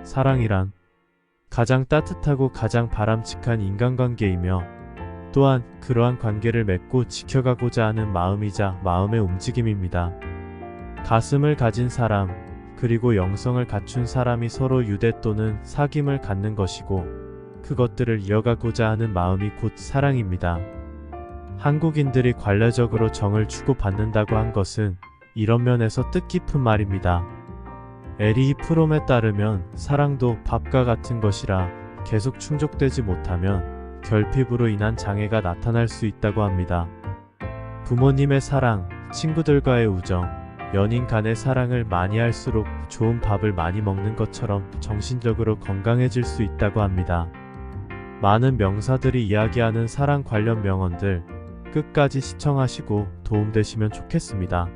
사랑이란 가장 따뜻하고 가장 바람직한 인간관계이며 또한 그러한 관계를 맺고 지켜가고자 하는 마음이자 마음의 움직임입니다. 가슴을 가진 사람, 그리고 영성을 갖춘 사람이 서로 유대 또는 사귐을 갖는 것이고 그것들을 이어가고자 하는 마음이 곧 사랑입니다. 한국인들이 관례적으로 정을 주고받는다고 한 것은 이런 면에서 뜻깊은 말입니다. 에리히 프롬에 따르면 사랑도 밥과 같은 것이라 계속 충족되지 못하면 결핍으로 인한 장애가 나타날 수 있다고 합니다. 부모님의 사랑, 친구들과의 우정, 연인 간의 사랑을 많이 할수록 좋은 밥을 많이 먹는 것처럼 정신적으로 건강해질 수 있다고 합니다. 많은 명사들이 이야기하는 사랑 관련 명언들 끝까지 시청하시고 도움되시면 좋겠습니다.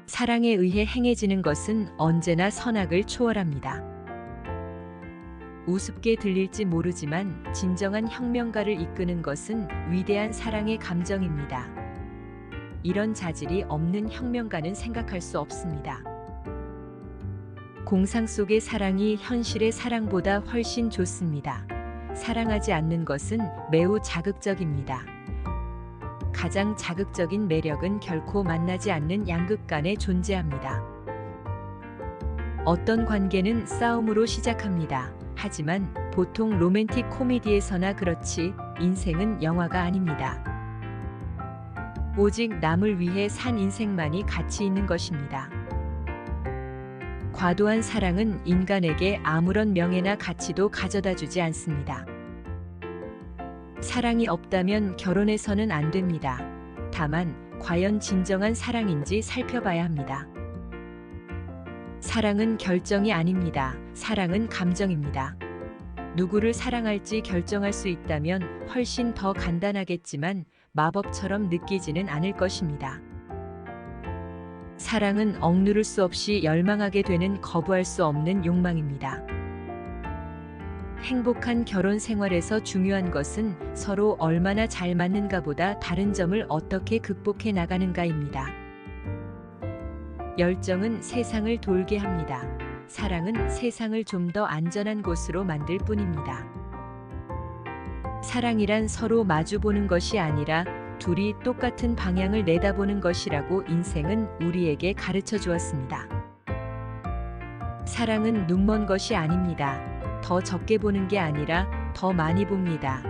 사랑에 의해 행해지는 것은 언제나 선악을 초월합니다. 우습게 들릴지 모르지만 진정한 혁명가를 이끄는 것은 위대한 사랑의 감정입니다. 이런 자질이 없는 혁명가는 생각할 수 없습니다. 공상 속의 사랑이 현실의 사랑보다 훨씬 좋습니다. 사랑하지 않는 것은 매우 자극적입니다. 가장 자극적인 매력은 결코 만나지 않는 양극 간에 존재합니다. 어떤 관계는 싸움으로 시작합니다. 하지만 보통 로맨틱 코미디에서나 그렇지 인생은 영화가 아닙니다. 오직 남을 위해 산 인생만이 가치 있는 것입니다. 과도한 사랑은 인간에게 아무런 명예나 가치도 가져다 주지 않습니다. 사랑이 없다면 결혼해서는 안 됩니다. 다만 과연 진정한 사랑인지 살펴봐야 합니다. 사랑은 결정이 아닙니다. 사랑은 감정입니다. 누구를 사랑할지 결정할 수 있다면 훨씬 더 간단하겠지만 마법처럼 느끼지는 않을 것입니다. 사랑은 억누를 수 없이 열망하게 되는 거부할 수 없는 욕망입니다. 행복한 결혼 생활에서 중요한 것은 서로 얼마나 잘 맞는가보다 다른 점을 어떻게 극복해 나가는가입니다. 열정은 세상을 돌게 합니다. 사랑은 세상을 좀 더 안전한 곳으로 만들 뿐입니다. 사랑이란 서로 마주보는 것이 아니라 둘이 똑같은 방향을 내다보는 것이라고 인생은 우리에게 가르쳐 주었습니다. 사랑은 눈먼 것이 아닙니다. 더 적게 보는 게 아니라 더 많이 봅니다.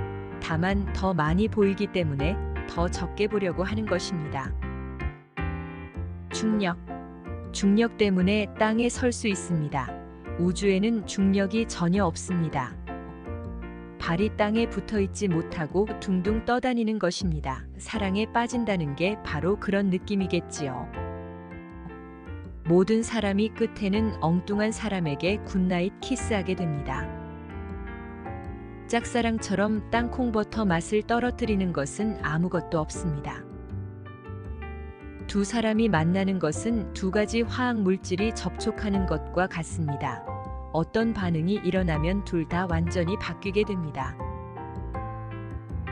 다만 더 많이 보이기 때문에 더 적게 보려고 하는 것입니다. 중력 때문에 땅에 설 수 있습니다. 우주에는 중력이 전혀 없습니다. 발이 땅에 붙어 있지 못하고 둥둥 떠다니는 것입니다. 사랑에 빠진다는 게 바로 그런 느낌이겠지요. 모든 사람이 끝에는 엉뚱한 사람에게 굿나잇 키스하게 됩니다. 짝사랑처럼 땅콩버터 맛을 떨어뜨리는 것은 아무것도 없습니다. 두 사람이 만나는 것은 두 가지 화학 물질이 접촉하는 것과 같습니다. 어떤 반응이 일어나면 둘 다 완전히 바뀌게 됩니다.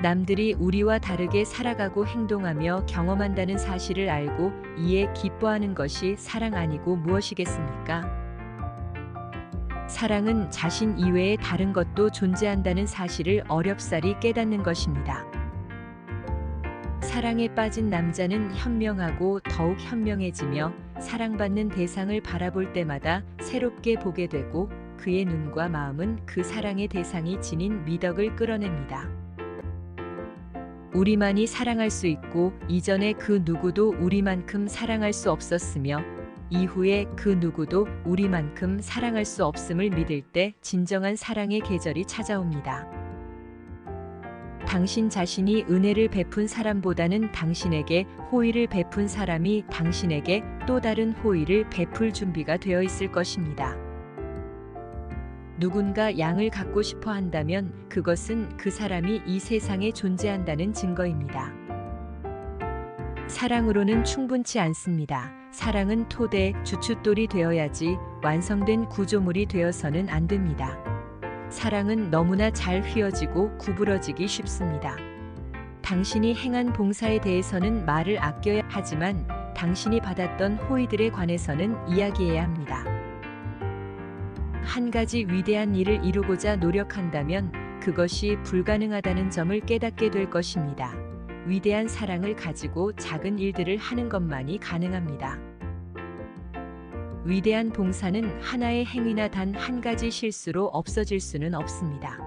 남들이 우리와 다르게 살아가고 행동하며 경험한다는 사실을 알고 이에 기뻐하는 것이 사랑 아니고 무엇이겠습니까? 사랑은 자신 이외에 다른 것도 존재한다는 사실을 어렵사리 깨닫는 것입니다. 사랑에 빠진 남자는 현명하고 더욱 현명해지며 사랑받는 대상을 바라볼 때마다 새롭게 보게 되고 그의 눈과 마음은 그 사랑의 대상이 지닌 미덕을 끌어냅니다. 우리만이 사랑할 수 있고 이전에 그 누구도 우리만큼 사랑할 수 없었으며 이후에 그 누구도 우리만큼 사랑할 수 없음을 믿을 때 진정한 사랑의 계절이 찾아옵니다. 당신 자신이 은혜를 베푼 사람보다는 당신에게 호의를 베푼 사람이 당신에게 또 다른 호의를 베풀 준비가 되어 있을 것입니다. 누군가 양을 갖고 싶어 한다면 그것은 그 사람이 이 세상에 존재한다는 증거입니다. 사랑으로는 충분치 않습니다. 사랑은 토대, 주춧돌이 되어야지 완성된 구조물이 되어서는 안 됩니다. 사랑은 너무나 잘 휘어지고 구부러지기 쉽습니다. 당신이 행한 봉사에 대해서는 말을 아껴야 하지만 당신이 받았던 호의들에 관해서는 이야기해야 합니다. 한 가지 위대한 일을 이루고자 노력한다면 그것이 불가능하다는 점을 깨닫게 될 것입니다. 위대한 사랑을 가지고 작은 일들을 하는 것만이 가능합니다. 위대한 봉사는 하나의 행위나 단 한 가지 실수로 없어질 수는 없습니다.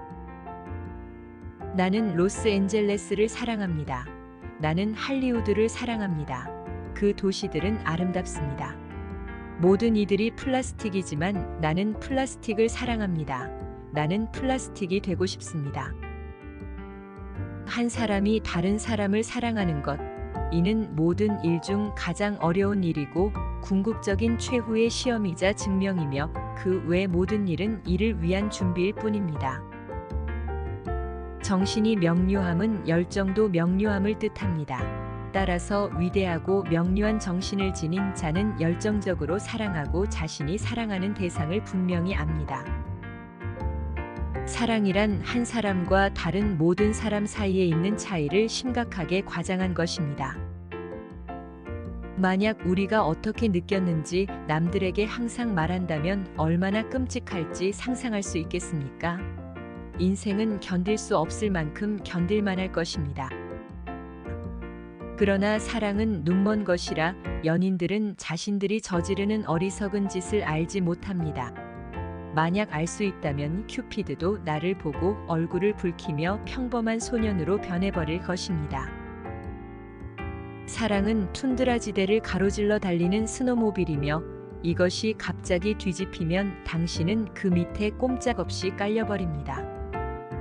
나는 로스앤젤레스를 사랑합니다. 나는 할리우드를 사랑합니다. 그 도시들은 아름답습니다. 모든 이들이 플라스틱이지만 나는 플라스틱을 사랑합니다. 나는 플라스틱이 되고 싶습니다. 한 사람이 다른 사람을 사랑하는 것, 이는 모든 일 중 가장 어려운 일이고 궁극적인 최후의 시험이자 증명이며 그 외 모든 일은 이를 위한 준비일 뿐입니다. 정신이 명료함은 열정도 명료함을 뜻합니다. 따라서 위대하고 명료한 정신을 지닌 자는 열정적으로 사랑하고 자신이 사랑하는 대상을 분명히 압니다. 사랑이란 한 사람과 다른 모든 사람 사이에 있는 차이를 심각하게 과장한 것입니다. 만약 우리가 어떻게 느꼈는지 남들에게 항상 말한다면 얼마나 끔찍할지 상상할 수 있겠습니까? 인생은 견딜 수 없을 만큼 견딜만할 것입니다. 그러나 사랑은 눈먼 것이라 연인들은 자신들이 저지르는 어리석은 짓을 알지 못합니다. 만약 알 수 있다면 큐피드도 나를 보고 얼굴을 붉히며 평범한 소년으로 변해버릴 것입니다. 사랑은 툰드라 지대를 가로질러 달리는 스노모빌이며 이것이 갑자기 뒤집히면 당신은 그 밑에 꼼짝없이 깔려버립니다.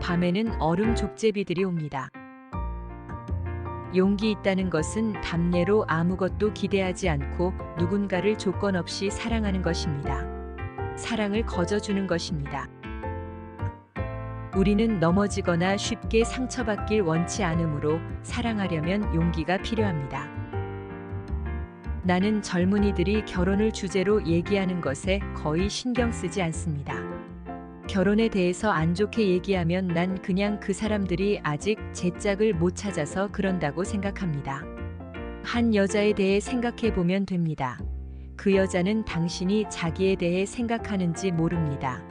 밤에는 얼음 족제비들이 옵니다. 용기 있다는 것은 담례로 아무것도 기대하지 않고 누군가를 조건 없이 사랑하는 것입니다. 사랑을 거저주는 것입니다. 우리는 넘어지거나 쉽게 상처받길 원치 않으므로 사랑하려면 용기가 필요합니다. 나는 젊은이들이 결혼을 주제로 얘기하는 것에 거의 신경 쓰지 않습니다. 결혼에 대해서 안 좋게 얘기하면 난 그냥 그 사람들이 아직 제 짝을 못 찾아서 그런다고 생각합니다. 한 여자에 대해 생각해 보면 됩니다. 그 여자는 당신이 자기에 대해 생각하는지 모릅니다.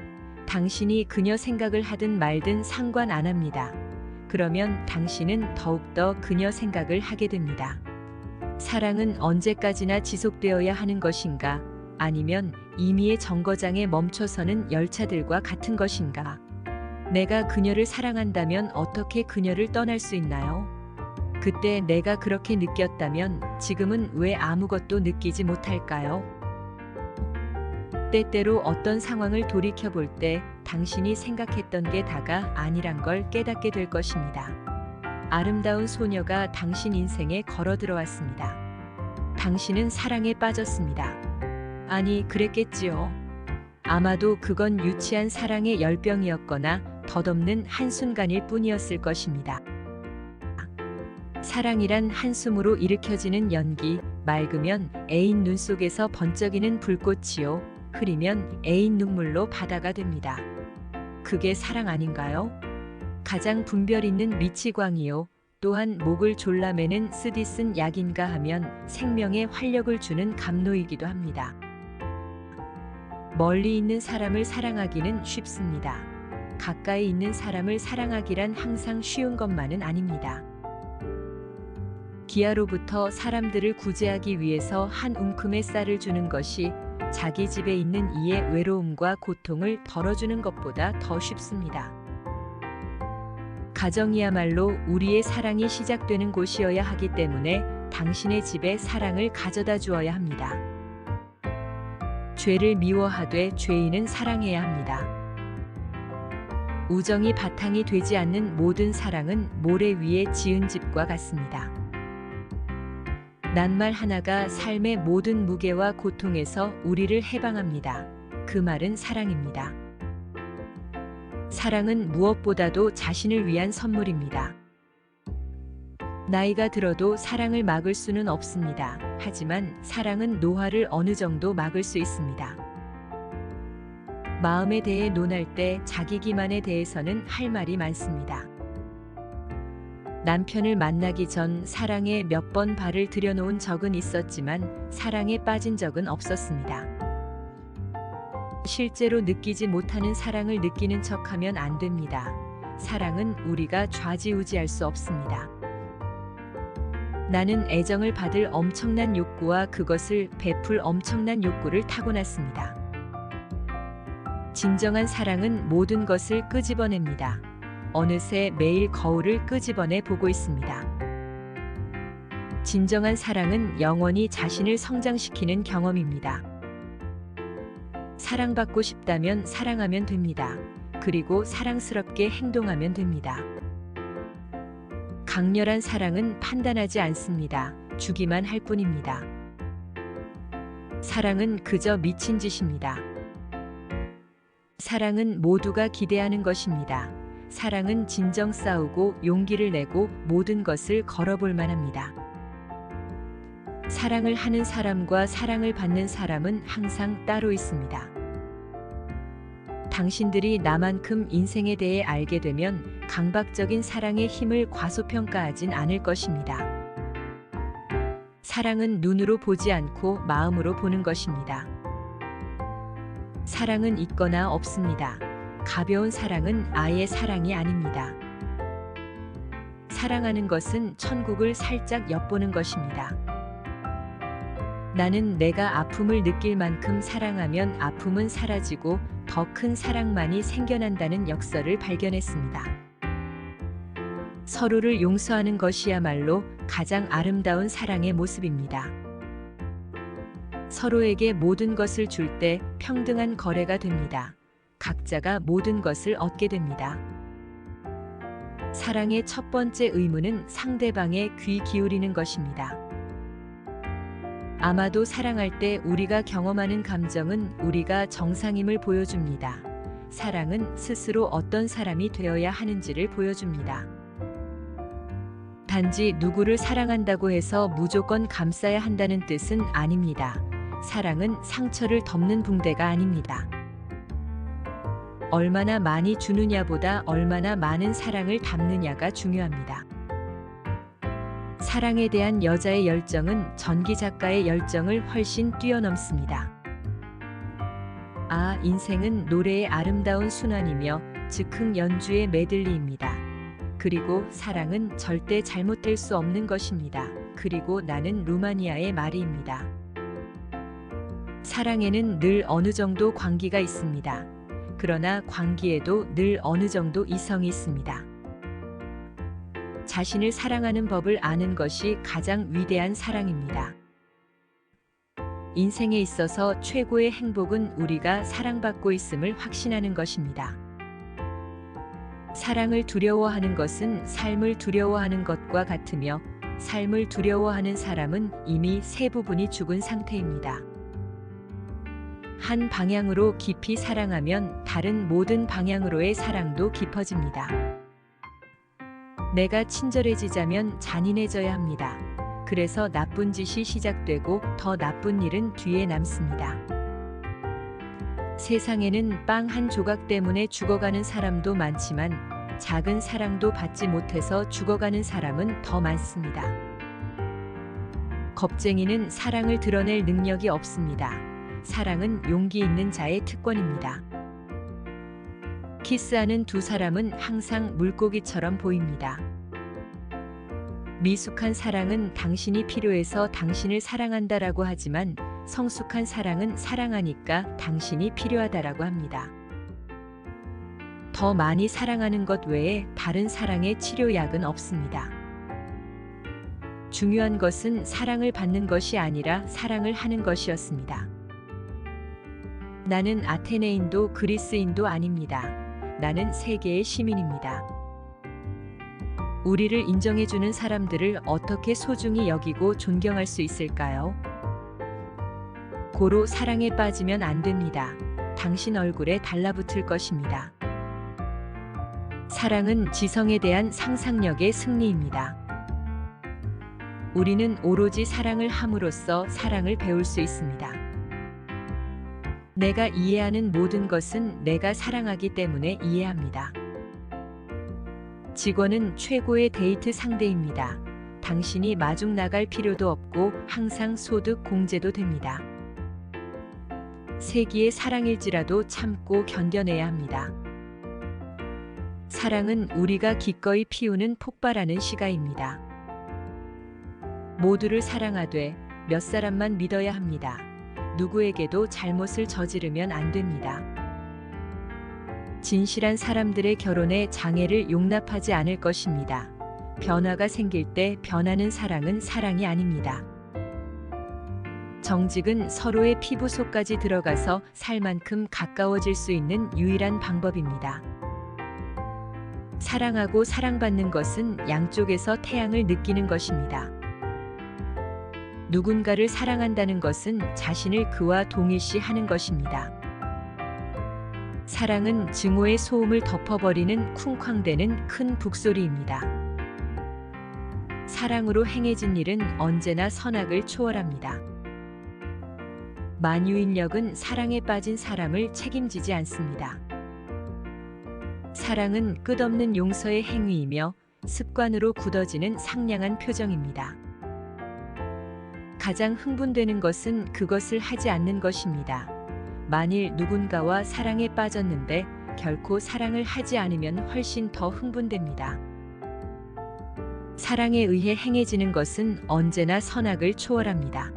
당신이 그녀 생각을 하든 말든 상관 안 합니다. 그러면 당신은 더욱더 그녀 생각을 하게 됩니다. 사랑은 언제까지나 지속되어야 하는 것인가? 아니면 임의의 정거장에 멈춰서는 열차들과 같은 것인가? 내가 그녀를 사랑한다면 어떻게 그녀를 떠날 수 있나요? 그때 내가 그렇게 느꼈다면 지금은 왜 아무것도 느끼지 못할까요? 때때로 어떤 상황을 돌이켜볼 때 당신이 생각했던 게 다가 아니란 걸 깨닫게 될 것입니다. 아름다운 소녀가 당신 인생에 걸어 들어왔습니다. 당신은 사랑에 빠졌습니다. 아니, 그랬겠지요. 아마도 그건 유치한 사랑의 열병이었거나 덧없는 한순간일 뿐이었을 것입니다. 사랑이란 한숨으로 일으켜지는 연기, 맑으면 애인 눈 속에서 번쩍이는 불꽃이요, 흐리면 애인 눈물로 바다가 됩니다. 그게 사랑 아닌가요? 가장 분별 있는 미치광이요, 또한 목을 졸라매는 쓰디쓴 약인가 하면 생명에 활력을 주는 감로이기도 합니다. 멀리 있는 사람을 사랑하기는 쉽습니다. 가까이 있는 사람을 사랑하기란 항상 쉬운 것만은 아닙니다. 기아로부터 사람들을 구제하기 위해서 한 움큼의 쌀을 주는 것이 자기 집에 있는 이의 외로움과 고통을 덜어주는 것보다 더 쉽습니다. 가정이야말로 우리의 사랑이 시작되는 곳이어야 하기 때문에 당신의 집에 사랑을 가져다 주어야 합니다. 죄를 미워하되 죄인은 사랑해야 합니다. 우정이 바탕이 되지 않는 모든 사랑은 모래 위에 지은 집과 같습니다. 낱말 하나가 삶의 모든 무게와 고통에서 우리를 해방합니다. 그 말은 사랑입니다. 사랑은 무엇보다도 자신을 위한 선물입니다. 나이가 들어도 사랑을 막을 수는 없습니다. 하지만 사랑은 노화를 어느 정도 막을 수 있습니다. 마음에 대해 논할 때 자기 기만에 대해서는 할 말이 많습니다. 남편을 만나기 전 사랑에 몇 번 발을 들여놓은 적은 있었지만 사랑에 빠진 적은 없었습니다. 실제로 느끼지 못하는 사랑을 느끼는 척하면 안 됩니다. 사랑은 우리가 좌지우지할 수 없습니다. 나는 애정을 받을 엄청난 욕구와 그것을 베풀 엄청난 욕구를 타고났습니다. 진정한 사랑은 모든 것을 끄집어냅니다. 어느새 매일 거울을 끄집어내 보고 있습니다. 진정한 사랑은 영원히 자신을 성장시키는 경험입니다. 사랑받고 싶다면 사랑하면 됩니다. 그리고 사랑스럽게 행동하면 됩니다. 강렬한 사랑은 판단하지 않습니다. 주기만 할 뿐입니다. 사랑은 그저 미친 짓입니다. 사랑은 모두가 기대하는 것입니다. 사랑은 진정 싸우고 용기를 내고 모든 것을 걸어볼 만합니다. 사랑을 하는 사람과 사랑을 받는 사람은 항상 따로 있습니다. 당신들이 나만큼 인생에 대해 알게 되면 강박적인 사랑의 힘을 과소평가하진 않을 것입니다. 사랑은 눈으로 보지 않고 마음으로 보는 것입니다. 사랑은 있거나 없습니다. 가벼운 사랑은 아예 사랑이 아닙니다. 사랑하는 것은 천국을 살짝 엿보는 것입니다. 나는 내가 아픔을 느낄 만큼 사랑하면 아픔은 사라지고 더 큰 사랑만이 생겨난다는 역설을 발견했습니다. 서로를 용서하는 것이야말로 가장 아름다운 사랑의 모습입니다. 서로에게 모든 것을 줄 때 평등한 거래가 됩니다. 각자가 모든 것을 얻게 됩니다. 사랑의 첫 번째 의무는 상대방의 귀 기울이는 것입니다. 아마도 사랑할 때 우리가 경험하는 감정은 우리가 정상임을 보여줍니다. 사랑은 스스로 어떤 사람이 되어야 하는지를 보여줍니다. 단지 누구를 사랑한다고 해서 무조건 감싸야 한다는 뜻은 아닙니다. 사랑은 상처를 덮는 붕대가 아닙니다. 얼마나 많이 주느냐보다 얼마나 많은 사랑을 담느냐가 중요합니다. 사랑에 대한 여자의 열정은 전기 작가의 열정을 훨씬 뛰어넘습니다. 인생은 노래의 아름다운 순환이며 즉흥 연주의 메들리입니다. 그리고 사랑은 절대 잘못될 수 없는 것입니다. 그리고 나는 루마니아의 마리입니다. 사랑에는 늘 어느 정도 광기가 있습니다. 그러나 광기에도 늘 어느 정도 이성이 있습니다. 자신을 사랑하는 법을 아는 것이 가장 위대한 사랑입니다. 인생에 있어서 최고의 행복은 우리가 사랑받고 있음을 확신하는 것입니다. 사랑을 두려워하는 것은 삶을 두려워하는 것과 같으며 삶을 두려워하는 사람은 이미 세 부분이 죽은 상태입니다. 한 방향으로 깊이 사랑하면 다른 모든 방향으로의 사랑도 깊어집니다. 내가 친절해지자면 잔인해져야 합니다. 그래서 나쁜 짓이 시작되고 더 나쁜 일은 뒤에 남습니다. 세상에는 빵 한 조각 때문에 죽어가는 사람도 많지만 작은 사랑도 받지 못해서 죽어가는 사람은 더 많습니다. 겁쟁이는 사랑을 드러낼 능력이 없습니다. 사랑은 용기 있는 자의 특권입니다. 키스하는 두 사람은 항상 물고기처럼 보입니다. 미숙한 사랑은 당신이 필요해서 당신을 사랑한다라고 하지만 성숙한 사랑은 사랑하니까 당신이 필요하다라고 합니다. 더 많이 사랑하는 것 외에 다른 사랑의 치료약은 없습니다. 중요한 것은 사랑을 받는 것이 아니라 사랑을 하는 것이었습니다. 나는 아테네인도 그리스인도 아닙니다. 나는 세계의 시민입니다. 우리를 인정해주는 사람들을 어떻게 소중히 여기고 존경할 수 있을까요? 고로 사랑에 빠지면 안 됩니다. 당신 얼굴에 달라붙을 것입니다. 사랑은 지성에 대한 상상력의 승리입니다. 우리는 오로지 사랑을 함으로써 사랑을 배울 수 있습니다. 내가 이해하는 모든 것은 내가 사랑하기 때문에 이해합니다. 직원은 최고의 데이트 상대입니다. 당신이 마중 나갈 필요도 없고 항상 소득 공제도 됩니다. 세기의 사랑일지라도 참고 견뎌내야 합니다. 사랑은 우리가 기꺼이 피우는 폭발하는 시가입니다. 모두를 사랑하되 몇 사람만 믿어야 합니다. 누구에게도 잘못을 저지르면 안 됩니다. 진실한 사람들의 결혼에 장애를 용납하지 않을 것입니다. 변화가 생길 때 변하는 사랑은 사랑이 아닙니다. 정직은 서로의 피부 속까지 들어가서 살 만큼 가까워질 수 있는 유일한 방법입니다. 사랑하고 사랑받는 것은 양쪽에서 태양을 느끼는 것입니다. 누군가를 사랑한다는 것은 자신을 그와 동일시하는 것입니다. 사랑은 증오의 소음을 덮어버리는 쿵쾅대는 큰 북소리입니다. 사랑으로 행해진 일은 언제나 선악을 초월합니다. 만유인력은 사랑에 빠진 사람을 책임지지 않습니다. 사랑은 끝없는 용서의 행위이며 습관으로 굳어지는 상냥한 표정입니다. 가장 흥분되는 것은 그것을 하지 않는 것입니다. 만일 누군가와 사랑에 빠졌는데 결코 사랑을 하지 않으면 훨씬 더 흥분됩니다. 사랑에 의해 행해지는 것은 언제나 선악을 초월합니다.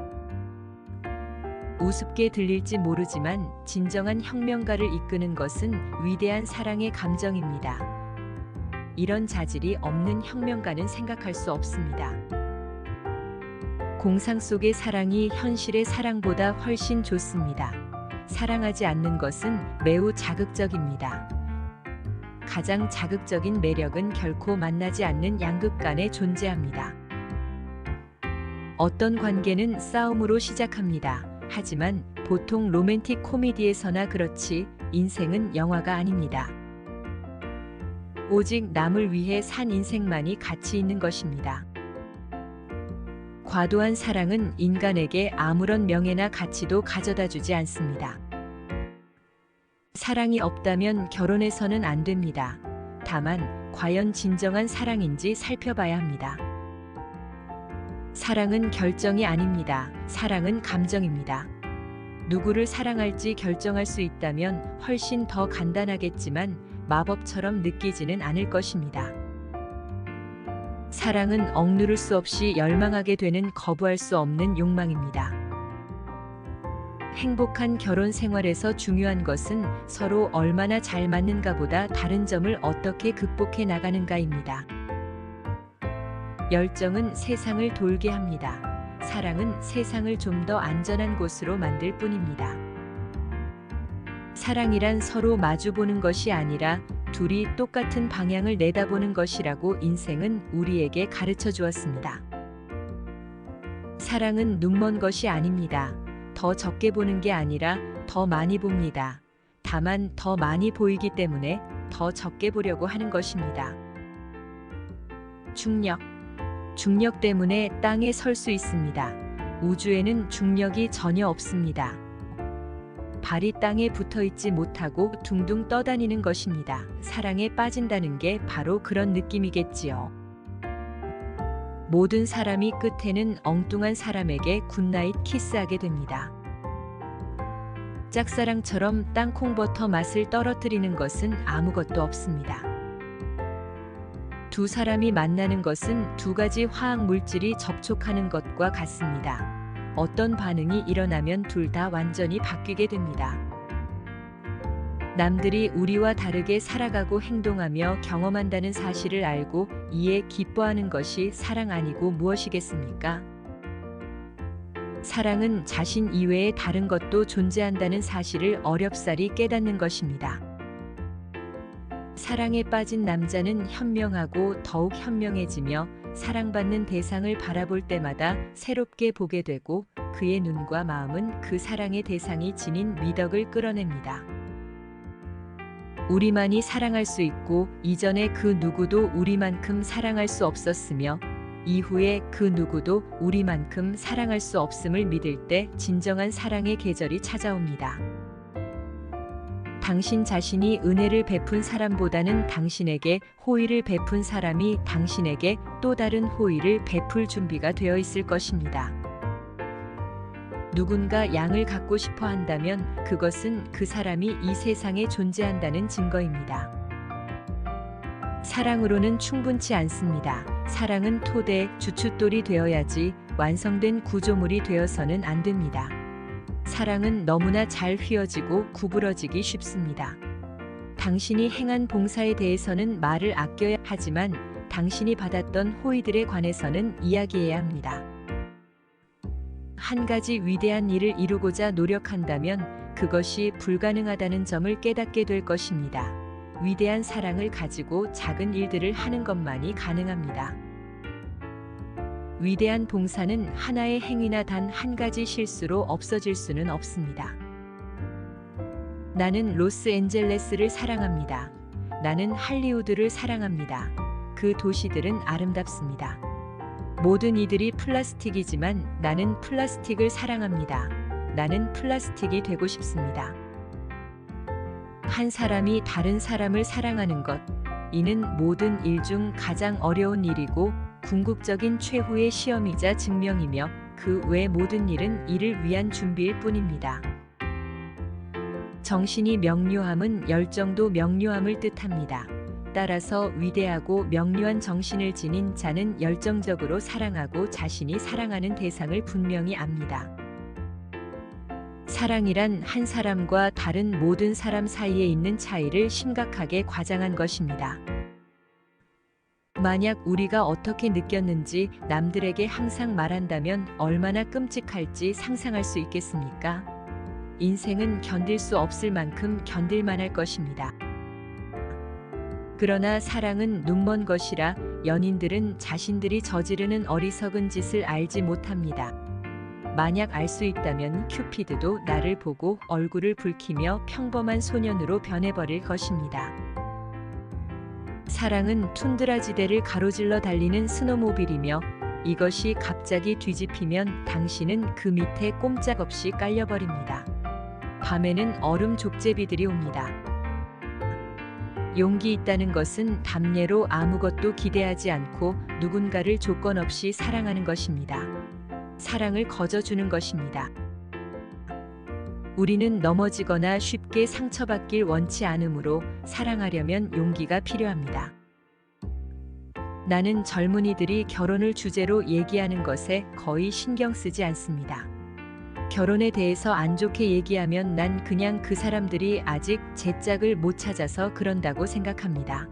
우습게 들릴지 모르지만 진정한 혁명가를 이끄는 것은 위대한 사랑의 감정입니다. 이런 자질이 없는 혁명가는 생각할 수 없습니다. 공상 속의 사랑이 현실의 사랑보다 훨씬 좋습니다. 사랑하지 않는 것은 매우 자극적입니다. 가장 자극적인 매력은 결코 만나지 않는 양극 간에 존재합니다. 어떤 관계는 싸움으로 시작합니다. 하지만 보통 로맨틱 코미디에서나 그렇지 인생은 영화가 아닙니다. 오직 남을 위해 산 인생만이 가치 있는 것입니다. 과도한 사랑은 인간에게 아무런 명예나 가치도 가져다 주지 않습니다. 사랑이 없다면 결혼해서는 안 됩니다. 다만 과연 진정한 사랑인지 살펴봐야 합니다. 사랑은 결정이 아닙니다. 사랑은 감정입니다. 누구를 사랑할지 결정할 수 있다면 훨씬 더 간단하겠지만 마법처럼 느끼지는 않을 것입니다. 사랑은 억누를 수 없이 열망하게 되는 거부할 수 없는 욕망입니다. 행복한 결혼 생활에서 중요한 것은 서로 얼마나 잘 맞는가보다 다른 점을 어떻게 극복해 나가는가입니다. 열정은 세상을 돌게 합니다. 사랑은 세상을 좀 더 안전한 곳으로 만들 뿐입니다. 사랑이란 서로 마주보는 것이 아니라 둘이 똑같은 방향을 내다보는 것이라고 인생은 우리에게 가르쳐 주었습니다. 사랑은 눈먼 것이 아닙니다. 더 적게 보는 게 아니라 더 많이 봅니다. 다만 더 많이 보이기 때문에 더 적게 보려고 하는 것입니다. 중력. 중력 때문에 땅에 설 수 있습니다. 우주에는 중력이 전혀 없습니다. 발이 땅에 붙어 있지 못하고 둥둥 떠다니는 것입니다. 사랑에 빠진다는 게 바로 그런 느낌이겠지요. 모든 사람이 끝에는 엉뚱한 사람에게 굿나잇 키스하게 됩니다. 짝사랑처럼 땅콩버터 맛을 떨어뜨리는 것은 아무것도 없습니다. 두 사람이 만나는 것은 두 가지 화학 물질이 접촉하는 것과 같습니다. 어떤 반응이 일어나면 둘 다 완전히 바뀌게 됩니다. 남들이 우리와 다르게 살아가고 행동하며 경험한다는 사실을 알고 이에 기뻐하는 것이 사랑 아니고 무엇이겠습니까? 사랑은 자신 이외에 다른 것도 존재한다는 사실을 어렵사리 깨닫는 것입니다. 사랑에 빠진 남자는 현명하고 더욱 현명해지며 사랑받는 대상을 바라볼 때마다 새롭게 보게 되고 그의 눈과 마음은 그 사랑의 대상이 지닌 미덕을 끌어냅니다. 우리만이 사랑할 수 있고 이전에 그 누구도 우리만큼 사랑할 수 없었으며 이후에 그 누구도 우리만큼 사랑할 수 없음을 믿을 때 진정한 사랑의 계절이 찾아옵니다. 당신 자신이 은혜를 베푼 사람보다는 당신에게 호의를 베푼 사람이 당신에게 또 다른 호의를 베풀 준비가 되어 있을 것입니다. 누군가 양을 갖고 싶어 한다면 그것은 그 사람이 이 세상에 존재한다는 증거입니다. 사랑으로는 충분치 않습니다. 사랑은 토대, 주춧돌이 되어야지 완성된 구조물이 되어서는 안 됩니다. 사랑은 너무나 잘 휘어지고 구부러지기 쉽습니다. 당신이 행한 봉사에 대해서는 말을 아껴야 하지만 당신이 받았던 호의들에 관해서는 이야기해야 합니다. 한 가지 위대한 일을 이루고자 노력한다면 그것이 불가능하다는 점을 깨닫게 될 것입니다. 위대한 사랑을 가지고 작은 일들을 하는 것만이 가능합니다. 위대한 봉사는 하나의 행위나 단 한 가지 실수로 없어질 수는 없습니다. 나는 로스앤젤레스를 사랑합니다. 나는 할리우드를 사랑합니다. 그 도시들은 아름답습니다. 모든 이들이 플라스틱이지만 나는 플라스틱을 사랑합니다. 나는 플라스틱이 되고 싶습니다. 한 사람이 다른 사람을 사랑하는 것, 이는 모든 일 중 가장 어려운 일이고 궁극적인 최후의 시험이자 증명이며 그 외 모든 일은 이를 위한 준비일 뿐입니다. 정신이 명료함은 열정도 명료함을 뜻합니다. 따라서 위대하고 명료한 정신을 지닌 자는 열정적으로 사랑하고 자신이 사랑하는 대상을 분명히 압니다. 사랑이란 한 사람과 다른 모든 사람 사이에 있는 차이를 심각하게 과장한 것입니다. 만약 우리가 어떻게 느꼈는지 남들에게 항상 말한다면 얼마나 끔찍할지 상상할 수 있겠습니까? 인생은 견딜 수 없을 만큼 견딜만할 것입니다. 그러나 사랑은 눈먼 것이라 연인들은 자신들이 저지르는 어리석은 짓을 알지 못합니다. 만약 알 수 있다면 큐피드도 나를 보고 얼굴을 붉히며 평범한 소년으로 변해버릴 것입니다. 사랑은 툰드라 지대를 가로질러 달리는 스노모빌이며 이것이 갑자기 뒤집히면 당신은 그 밑에 꼼짝없이 깔려버립니다. 밤에는 얼음 족제비들이 옵니다. 용기 있다는 것은 담례로 아무것도 기대하지 않고 누군가를 조건 없이 사랑하는 것입니다. 사랑을 거저주는 것입니다. 우리는 넘어지거나 쉽게 상처받길 원치 않으므로 사랑하려면 용기가 필요합니다. 나는 젊은이들이 결혼을 주제로 얘기하는 것에 거의 신경 쓰지 않습니다. 결혼에 대해서 안 좋게 얘기하면 난 그냥 그 사람들이 아직 제 짝을 못 찾아서 그런다고 생각합니다.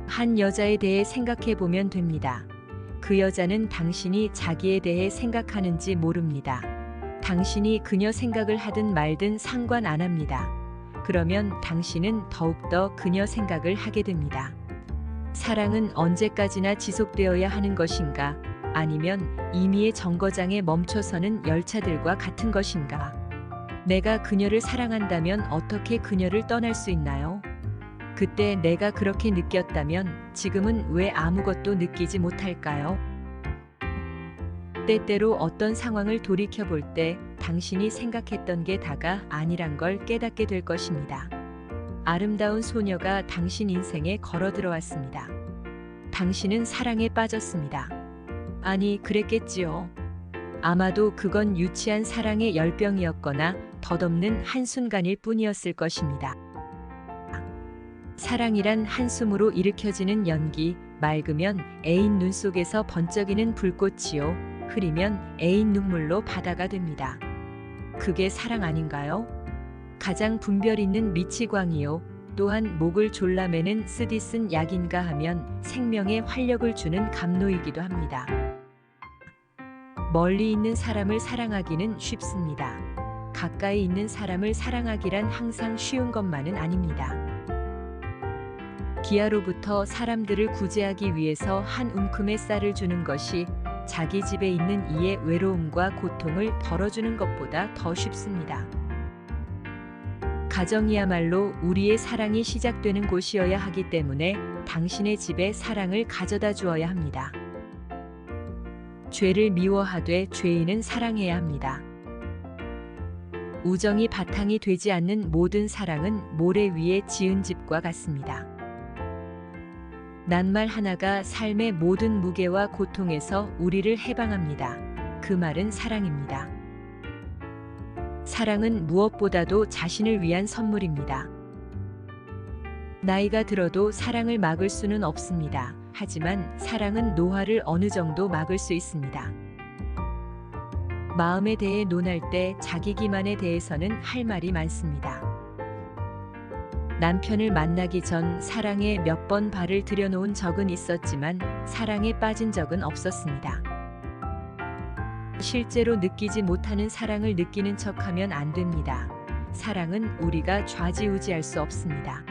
한 여자에 대해 생각해 보면 됩니다. 그 여자는 당신이 자기에 대해 생각하는지 모릅니다. 당신이 그녀 생각을 하든 말든 상관 안 합니다. 그러면 당신은 더욱더 그녀 생각을 하게 됩니다. 사랑은 언제까지나 지속되어야 하는 것인가? 아니면 임의의 정거장에 멈춰서는 열차들과 같은 것인가? 내가 그녀를 사랑한다면 어떻게 그녀를 떠날 수 있나요? 그때 내가 그렇게 느꼈다면 지금은 왜 아무것도 느끼지 못할까요? 때때로 어떤 상황을 돌이켜볼 때 당신이 생각했던 게 다가 아니란 걸 깨닫게 될 것입니다. 아름다운 소녀가 당신 인생에 걸어 들어왔습니다. 당신은 사랑에 빠졌습니다. 아니, 그랬겠지요. 아마도 그건 유치한 사랑의 열병이었거나 덧없는 한순간일 뿐이었을 것입니다. 사랑이란 한숨으로 일으켜지는 연기, 맑으면 애인 눈 속에서 번쩍이는 불꽃이요. 흐리면 애인 눈물로 바다가 됩니다. 그게 사랑 아닌가요? 가장 분별 있는 미치광이요. 또한 목을 졸라매는 쓰디쓴 약인가 하면 생명에 활력을 주는 감로이기도 합니다. 멀리 있는 사람을 사랑하기는 쉽습니다. 가까이 있는 사람을 사랑하기란 항상 쉬운 것만은 아닙니다. 기아로부터 사람들을 구제하기 위해서 한 움큼의 쌀을 주는 것이 자기 집에 있는 이의 외로움과 고통을 덜어주는 것보다 더 쉽습니다. 가정이야말로 우리의 사랑이 시작되는 곳이어야 하기 때문에 당신의 집에 사랑을 가져다 주어야 합니다. 죄를 미워하되 죄인은 사랑해야 합니다. 우정이 바탕이 되지 않는 모든 사랑은 모래 위에 지은 집과 같습니다. 낱말 하나가 삶의 모든 무게와 고통에서 우리를 해방합니다. 그 말은 사랑입니다. 사랑은 무엇보다도 자신을 위한 선물입니다. 나이가 들어도 사랑을 막을 수는 없습니다. 하지만 사랑은 노화를 어느 정도 막을 수 있습니다. 마음에 대해 논할 때 자기 기만에 대해서는 할 말이 많습니다. 남편을 만나기 전 사랑에 몇 번 발을 들여놓은 적은 있었지만 사랑에 빠진 적은 없었습니다. 실제로 느끼지 못하는 사랑을 느끼는 척하면 안 됩니다. 사랑은 우리가 좌지우지할 수 없습니다.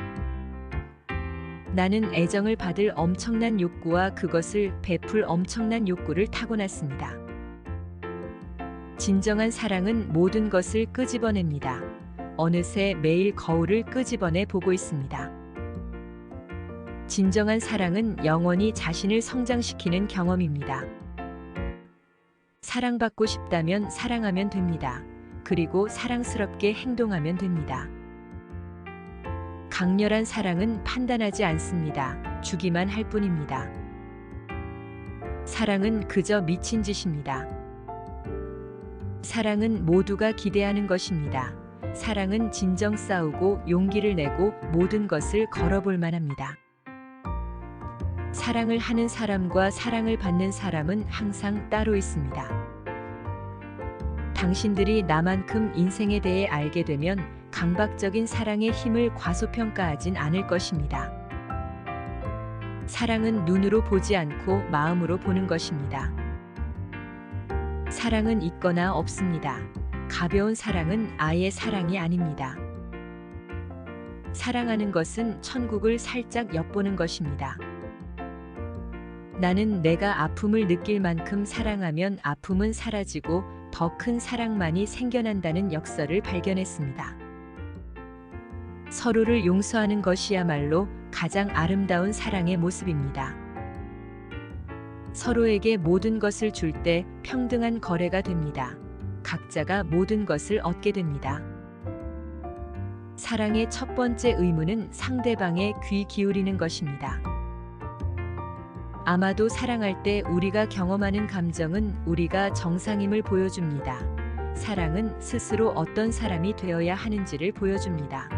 나는 애정을 받을 엄청난 욕구와 그것을 베풀 엄청난 욕구를 타고났습니다. 진정한 사랑은 모든 것을 끄집어냅니다. 어느새 매일 거울을 끄집어내 보고 있습니다. 진정한 사랑은 영원히 자신을 성장시키는 경험입니다. 사랑받고 싶다면 사랑하면 됩니다. 그리고 사랑스럽게 행동하면 됩니다. 강렬한 사랑은 판단하지 않습니다. 주기만 할 뿐입니다. 사랑은 그저 미친 짓입니다. 사랑은 모두가 기대하는 것입니다. 사랑은 진정 싸우고 용기를 내고 모든 것을 걸어볼 만합니다. 사랑을 하는 사람과 사랑을 받는 사람은 항상 따로 있습니다. 당신들이 나만큼 인생에 대해 알게 되면 강박적인 사랑의 힘을 과소평가하진 않을 것입니다. 사랑은 눈으로 보지 않고 마음으로 보는 것입니다. 사랑은 있거나 없습니다. 가벼운 사랑은 아예 사랑이 아닙니다. 사랑하는 것은 천국을 살짝 엿보는 것입니다. 나는 내가 아픔을 느낄 만큼 사랑하면 아픔은 사라지고 더 큰 사랑만이 생겨난다는 역설을 발견했습니다. 서로를 용서하는 것이야말로 가장 아름다운 사랑의 모습입니다. 서로에게 모든 것을 줄 때 평등한 거래가 됩니다. 각자가 모든 것을 얻게 됩니다. 사랑의 첫 번째 의무는 상대방의 귀 기울이는 것입니다. 아마도 사랑할 때 우리가 경험하는 감정은 우리가 정상임을 보여줍니다. 사랑은 스스로 어떤 사람이 되어야 하는지를 보여줍니다.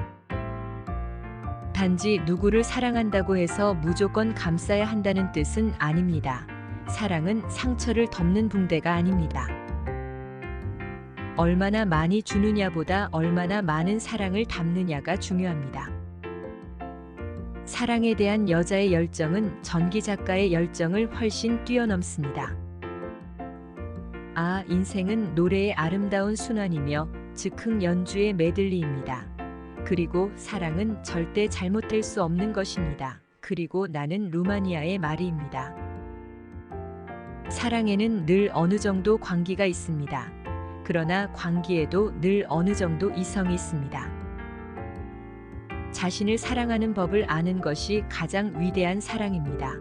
단지 누구를 사랑한다고 해서 무조건 감싸야 한다는 뜻은 아닙니다. 사랑은 상처를 덮는 붕대가 아닙니다. 얼마나 많이 주느냐보다 얼마나 많은 사랑을 담느냐가 중요합니다. 사랑에 대한 여자의 열정은 전기 작가의 열정을 훨씬 뛰어넘습니다. 인생은 노래의 아름다운 순환이며 즉흥 연주의 메들리입니다. 그리고 사랑은 절대 잘못될 수 없는 것입니다. 그리고 나는 루마니아의 마리입니다. 사랑에는 늘 어느 정도 광기가 있습니다. 그러나 광기에도 늘 어느 정도 이성이 있습니다. 자신을 사랑하는 법을 아는 것이 가장 위대한 사랑입니다.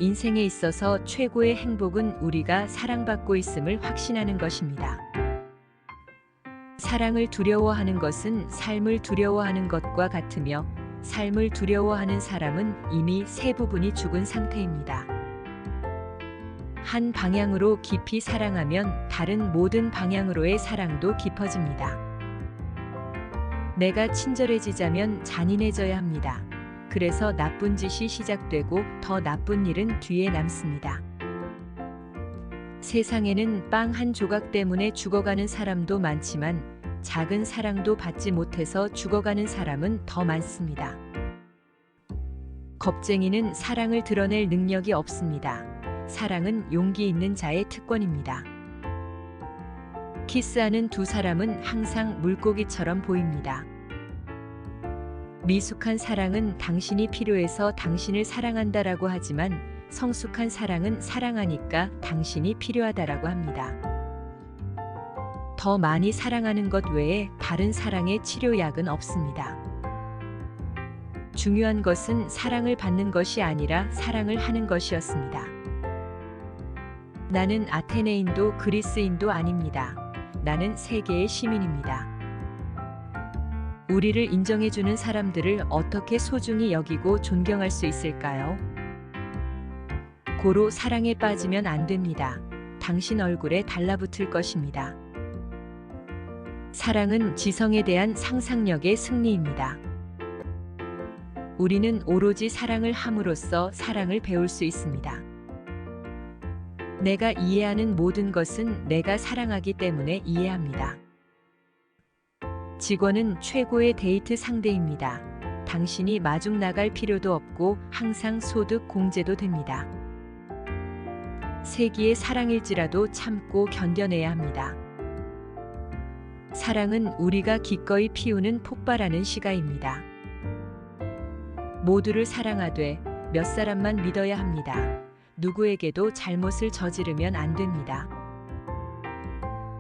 인생에 있어서 최고의 행복은 우리가 사랑받고 있음을 확신하는 것입니다. 사랑을 두려워하는 것은 삶을 두려워하는 것과 같으며 삶을 두려워하는 사람은 이미 세 부분이 죽은 상태입니다. 한 방향으로 깊이 사랑하면 다른 모든 방향으로의 사랑도 깊어집니다. 내가 친절해지자면 잔인해져야 합니다. 그래서 나쁜 짓이 시작되고 더 나쁜 일은 뒤에 남습니다. 세상에는 빵 한 조각 때문에 죽어가는 사람도 많지만 작은 사랑도 받지 못해서 죽어가는 사람은 더 많습니다. 겁쟁이는 사랑을 드러낼 능력이 없습니다. 사랑은 용기 있는 자의 특권입니다. 키스하는 두 사람은 항상 물고기처럼 보입니다. 미숙한 사랑은 당신이 필요해서 당신을 사랑한다라고 하지만 성숙한 사랑은 사랑하니까 당신이 필요하다라고 합니다. 더 많이 사랑하는 것 외에 다른 사랑의 치료약은 없습니다. 중요한 것은 사랑을 받는 것이 아니라 사랑을 하는 것이었습니다. 나는 아테네인도 그리스인도 아닙니다. 나는 세계의 시민입니다. 우리를 인정해주는 사람들을 어떻게 소중히 여기고 존경할 수 있을까요? 고로 사랑에 빠지면 안 됩니다. 당신 얼굴에 달라붙을 것입니다. 사랑은 지성에 대한 상상력의 승리입니다. 우리는 오로지 사랑을 함으로써 사랑을 배울 수 있습니다. 내가 이해하는 모든 것은 내가 사랑하기 때문에 이해합니다. 직원은 최고의 데이트 상대입니다. 당신이 마중 나갈 필요도 없고 항상 소득 공제도 됩니다. 세기의 사랑일지라도 참고 견뎌내야 합니다. 사랑은 우리가 기꺼이 피우는 폭발하는 시가입니다. 모두를 사랑하되 몇 사람만 믿어야 합니다. 누구에게도 잘못을 저지르면 안 됩니다.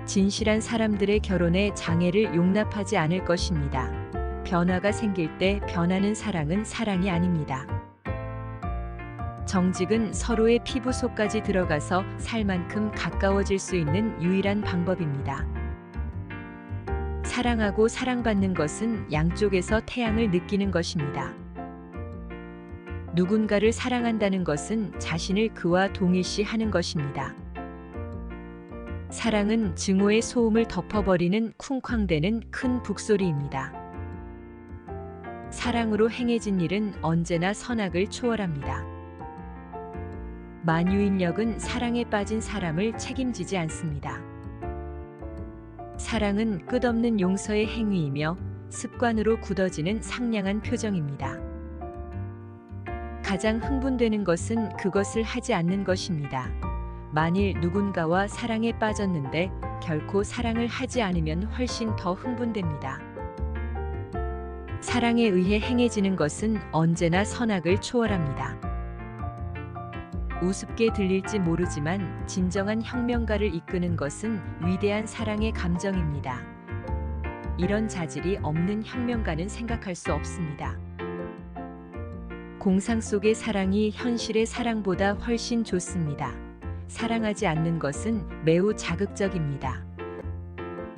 진실한 사람들의 결혼에 장애를 용납하지 않을 것입니다. 변화가 생길 때 변하는 사랑은 사랑이 아닙니다. 정직은 서로의 피부 속까지 들어가서 살 만큼 가까워질 수 있는 유일한 방법입니다. 사랑하고 사랑받는 것은 양쪽에서 태양을 느끼는 것입니다. 누군가를 사랑한다는 것은 자신을 그와 동일시하는 것입니다. 사랑은 증오의 소음을 덮어버리는 쿵쾅대는 큰 북소리입니다. 사랑으로 행해진 일은 언제나 선악을 초월합니다. 만유인력은 사랑에 빠진 사람을 책임지지 않습니다. 사랑은 끝없는 용서의 행위이며 습관으로 굳어지는 상냥한 표정입니다. 가장 흥분되는 것은 그것을 하지 않는 것입니다. 만일 누군가와 사랑에 빠졌는데 결코 사랑을 하지 않으면 훨씬 더 흥분됩니다. 사랑에 의해 행해지는 것은 언제나 선악을 초월합니다. 우습게 들릴지 모르지만 진정한 혁명가를 이끄는 것은 위대한 사랑의 감정입니다. 이런 자질이 없는 혁명가는 생각할 수 없습니다. 공상 속의 사랑이 현실의 사랑보다 훨씬 좋습니다. 사랑하지 않는 것은 매우 자극적입니다.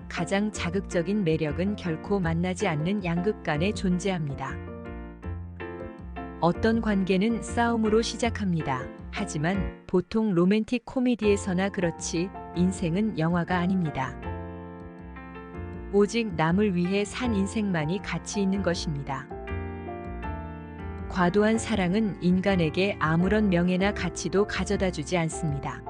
가장 자극적인 매력은 결코 만나지 않는 양극 간에 존재합니다. 어떤 관계는 싸움으로 시작합니다. 하지만 보통 로맨틱 코미디에서나 그렇지 인생은 영화가 아닙니다. 오직 남을 위해 산 인생만이 가치 있는 것입니다. 과도한 사랑은 인간에게 아무런 명예나 가치도 가져다 주지 않습니다.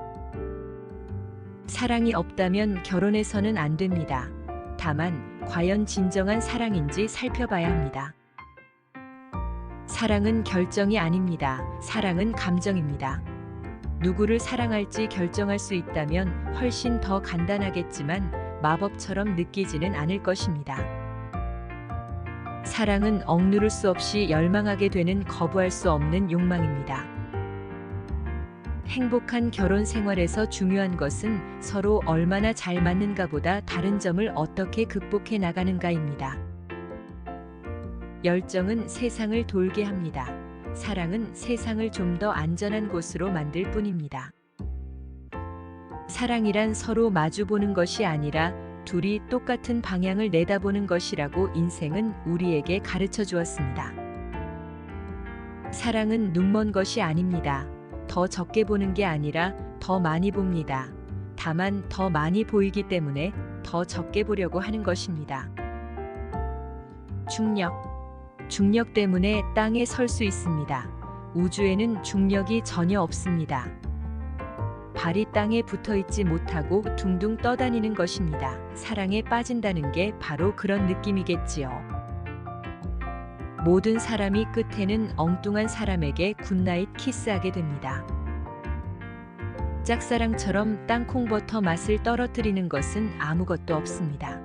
사랑이 없다면 결혼해서는 안 됩니다. 다만 과연 진정한 사랑인지 살펴봐야 합니다. 사랑은 결정이 아닙니다. 사랑은 감정입니다. 누구를 사랑할지 결정할 수 있다면 훨씬 더 간단하겠지만 마법처럼 느끼지는 않을 것입니다. 사랑은 억누를 수 없이 열망하게 되는 거부할 수 없는 욕망입니다. 행복한 결혼 생활에서 중요한 것은 서로 얼마나 잘 맞는가보다 다른 점을 어떻게 극복해 나가는가입니다. 열정은 세상을 돌게 합니다. 사랑은 세상을 좀 더 안전한 곳으로 만들 뿐입니다. 사랑이란 서로 마주보는 것이 아니라 둘이 똑같은 방향을 내다보는 것이라고 인생은 우리에게 가르쳐 주었습니다. 사랑은 눈먼 것이 아닙니다. 더 적게 보는 게 아니라 더 많이 봅니다. 다만 더 많이 보이기 때문에 더 적게 보려고 하는 것입니다. 중력 때문에 땅에 설 수 있습니다. 우주에는 중력이 전혀 없습니다. 발이 땅에 붙어 있지 못하고 둥둥 떠다니는 것입니다. 사랑에 빠진다는 게 바로 그런 느낌이겠지요. 모든 사람이 끝에는 엉뚱한 사람에게 굿나잇 키스하게 됩니다. 짝사랑처럼 땅콩버터 맛을 떨어뜨리는 것은 아무것도 없습니다.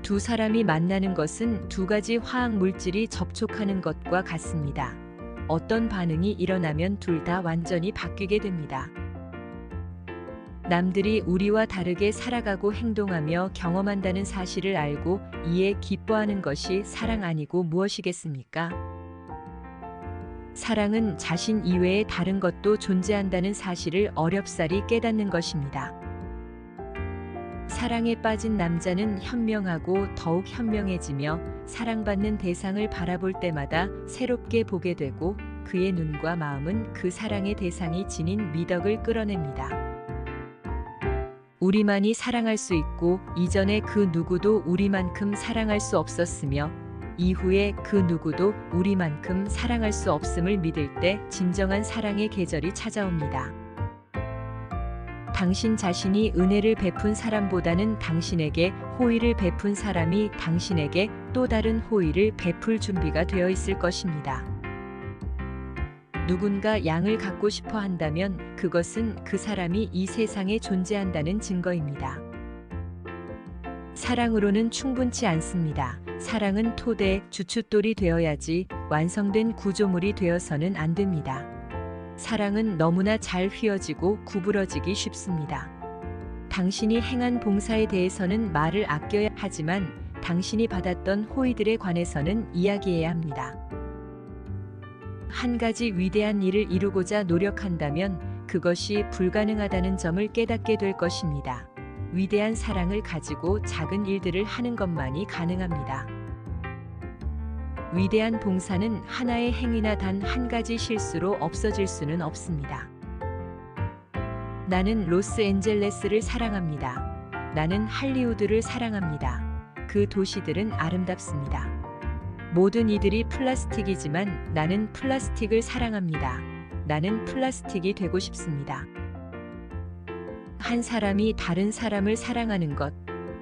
두 사람이 만나는 것은 두 가지 화학 물질이 접촉하는 것과 같습니다. 어떤 반응이 일어나면 둘 다 완전히 바뀌게 됩니다. 남들이 우리와 다르게 살아가고 행동하며 경험한다는 사실을 알고 이에 기뻐하는 것이 사랑 아니고 무엇이겠습니까? 사랑은 자신 이외에 다른 것도 존재한다는 사실을 어렵사리 깨닫는 것입니다. 사랑에 빠진 남자는 현명하고 더욱 현명해지며 사랑받는 대상을 바라볼 때마다 새롭게 보게 되고 그의 눈과 마음은 그 사랑의 대상이 지닌 미덕을 끌어냅니다. 우리만이 사랑할 수 있고 이전에 그 누구도 우리만큼 사랑할 수 없었으며 이후에 그 누구도 우리만큼 사랑할 수 없음을 믿을 때 진정한 사랑의 계절이 찾아옵니다. 당신 자신이 은혜를 베푼 사람보다는 당신에게 호의를 베푼 사람이 당신에게 또 다른 호의를 베풀 준비가 되어 있을 것입니다. 누군가 양을 갖고 싶어 한다면 그것은 그 사람이 이 세상에 존재한다는 증거입니다. 사랑으로는 충분치 않습니다. 사랑은 토대, 주춧돌이 되어야지 완성된 구조물이 되어서는 안 됩니다. 사랑은 너무나 잘 휘어지고 구부러지기 쉽습니다. 당신이 행한 봉사에 대해서는 말을 아껴야 하지만 당신이 받았던 호의들에 관해서는 이야기해야 합니다. 한 가지 위대한 일을 이루고자 노력한다면 그것이 불가능하다는 점을 깨닫게 될 것입니다. 위대한 사랑을 가지고 작은 일들을 하는 것만이 가능합니다. 위대한 봉사는 하나의 행위나 단 한 가지 실수로 없어질 수는 없습니다. 나는 로스앤젤레스를 사랑합니다. 나는 할리우드를 사랑합니다. 그 도시들은 아름답습니다. 모든 이들이 플라스틱이지만 나는 플라스틱을 사랑합니다. 나는 플라스틱이 되고 싶습니다. 한 사람이 다른 사람을 사랑하는 것,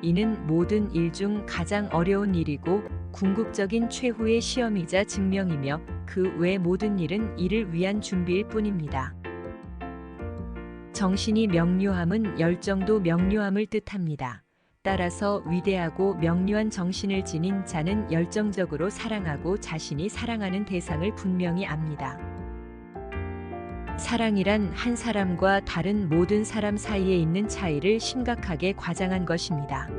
이는 모든 일 중 가장 어려운 일이고 궁극적인 최후의 시험이자 증명이며 그 외 모든 일은 이를 위한 준비일 뿐입니다. 정신이 명료함은 열정도 명료함을 뜻합니다. 따라서 위대하고 명료한 정신을 지닌 자는 열정적으로 사랑하고 자신이 사랑하는 대상을 분명히 압니다. 사랑이란 한 사람과 다른 모든 사람 사이에 있는 차이를 심각하게 과장한 것입니다.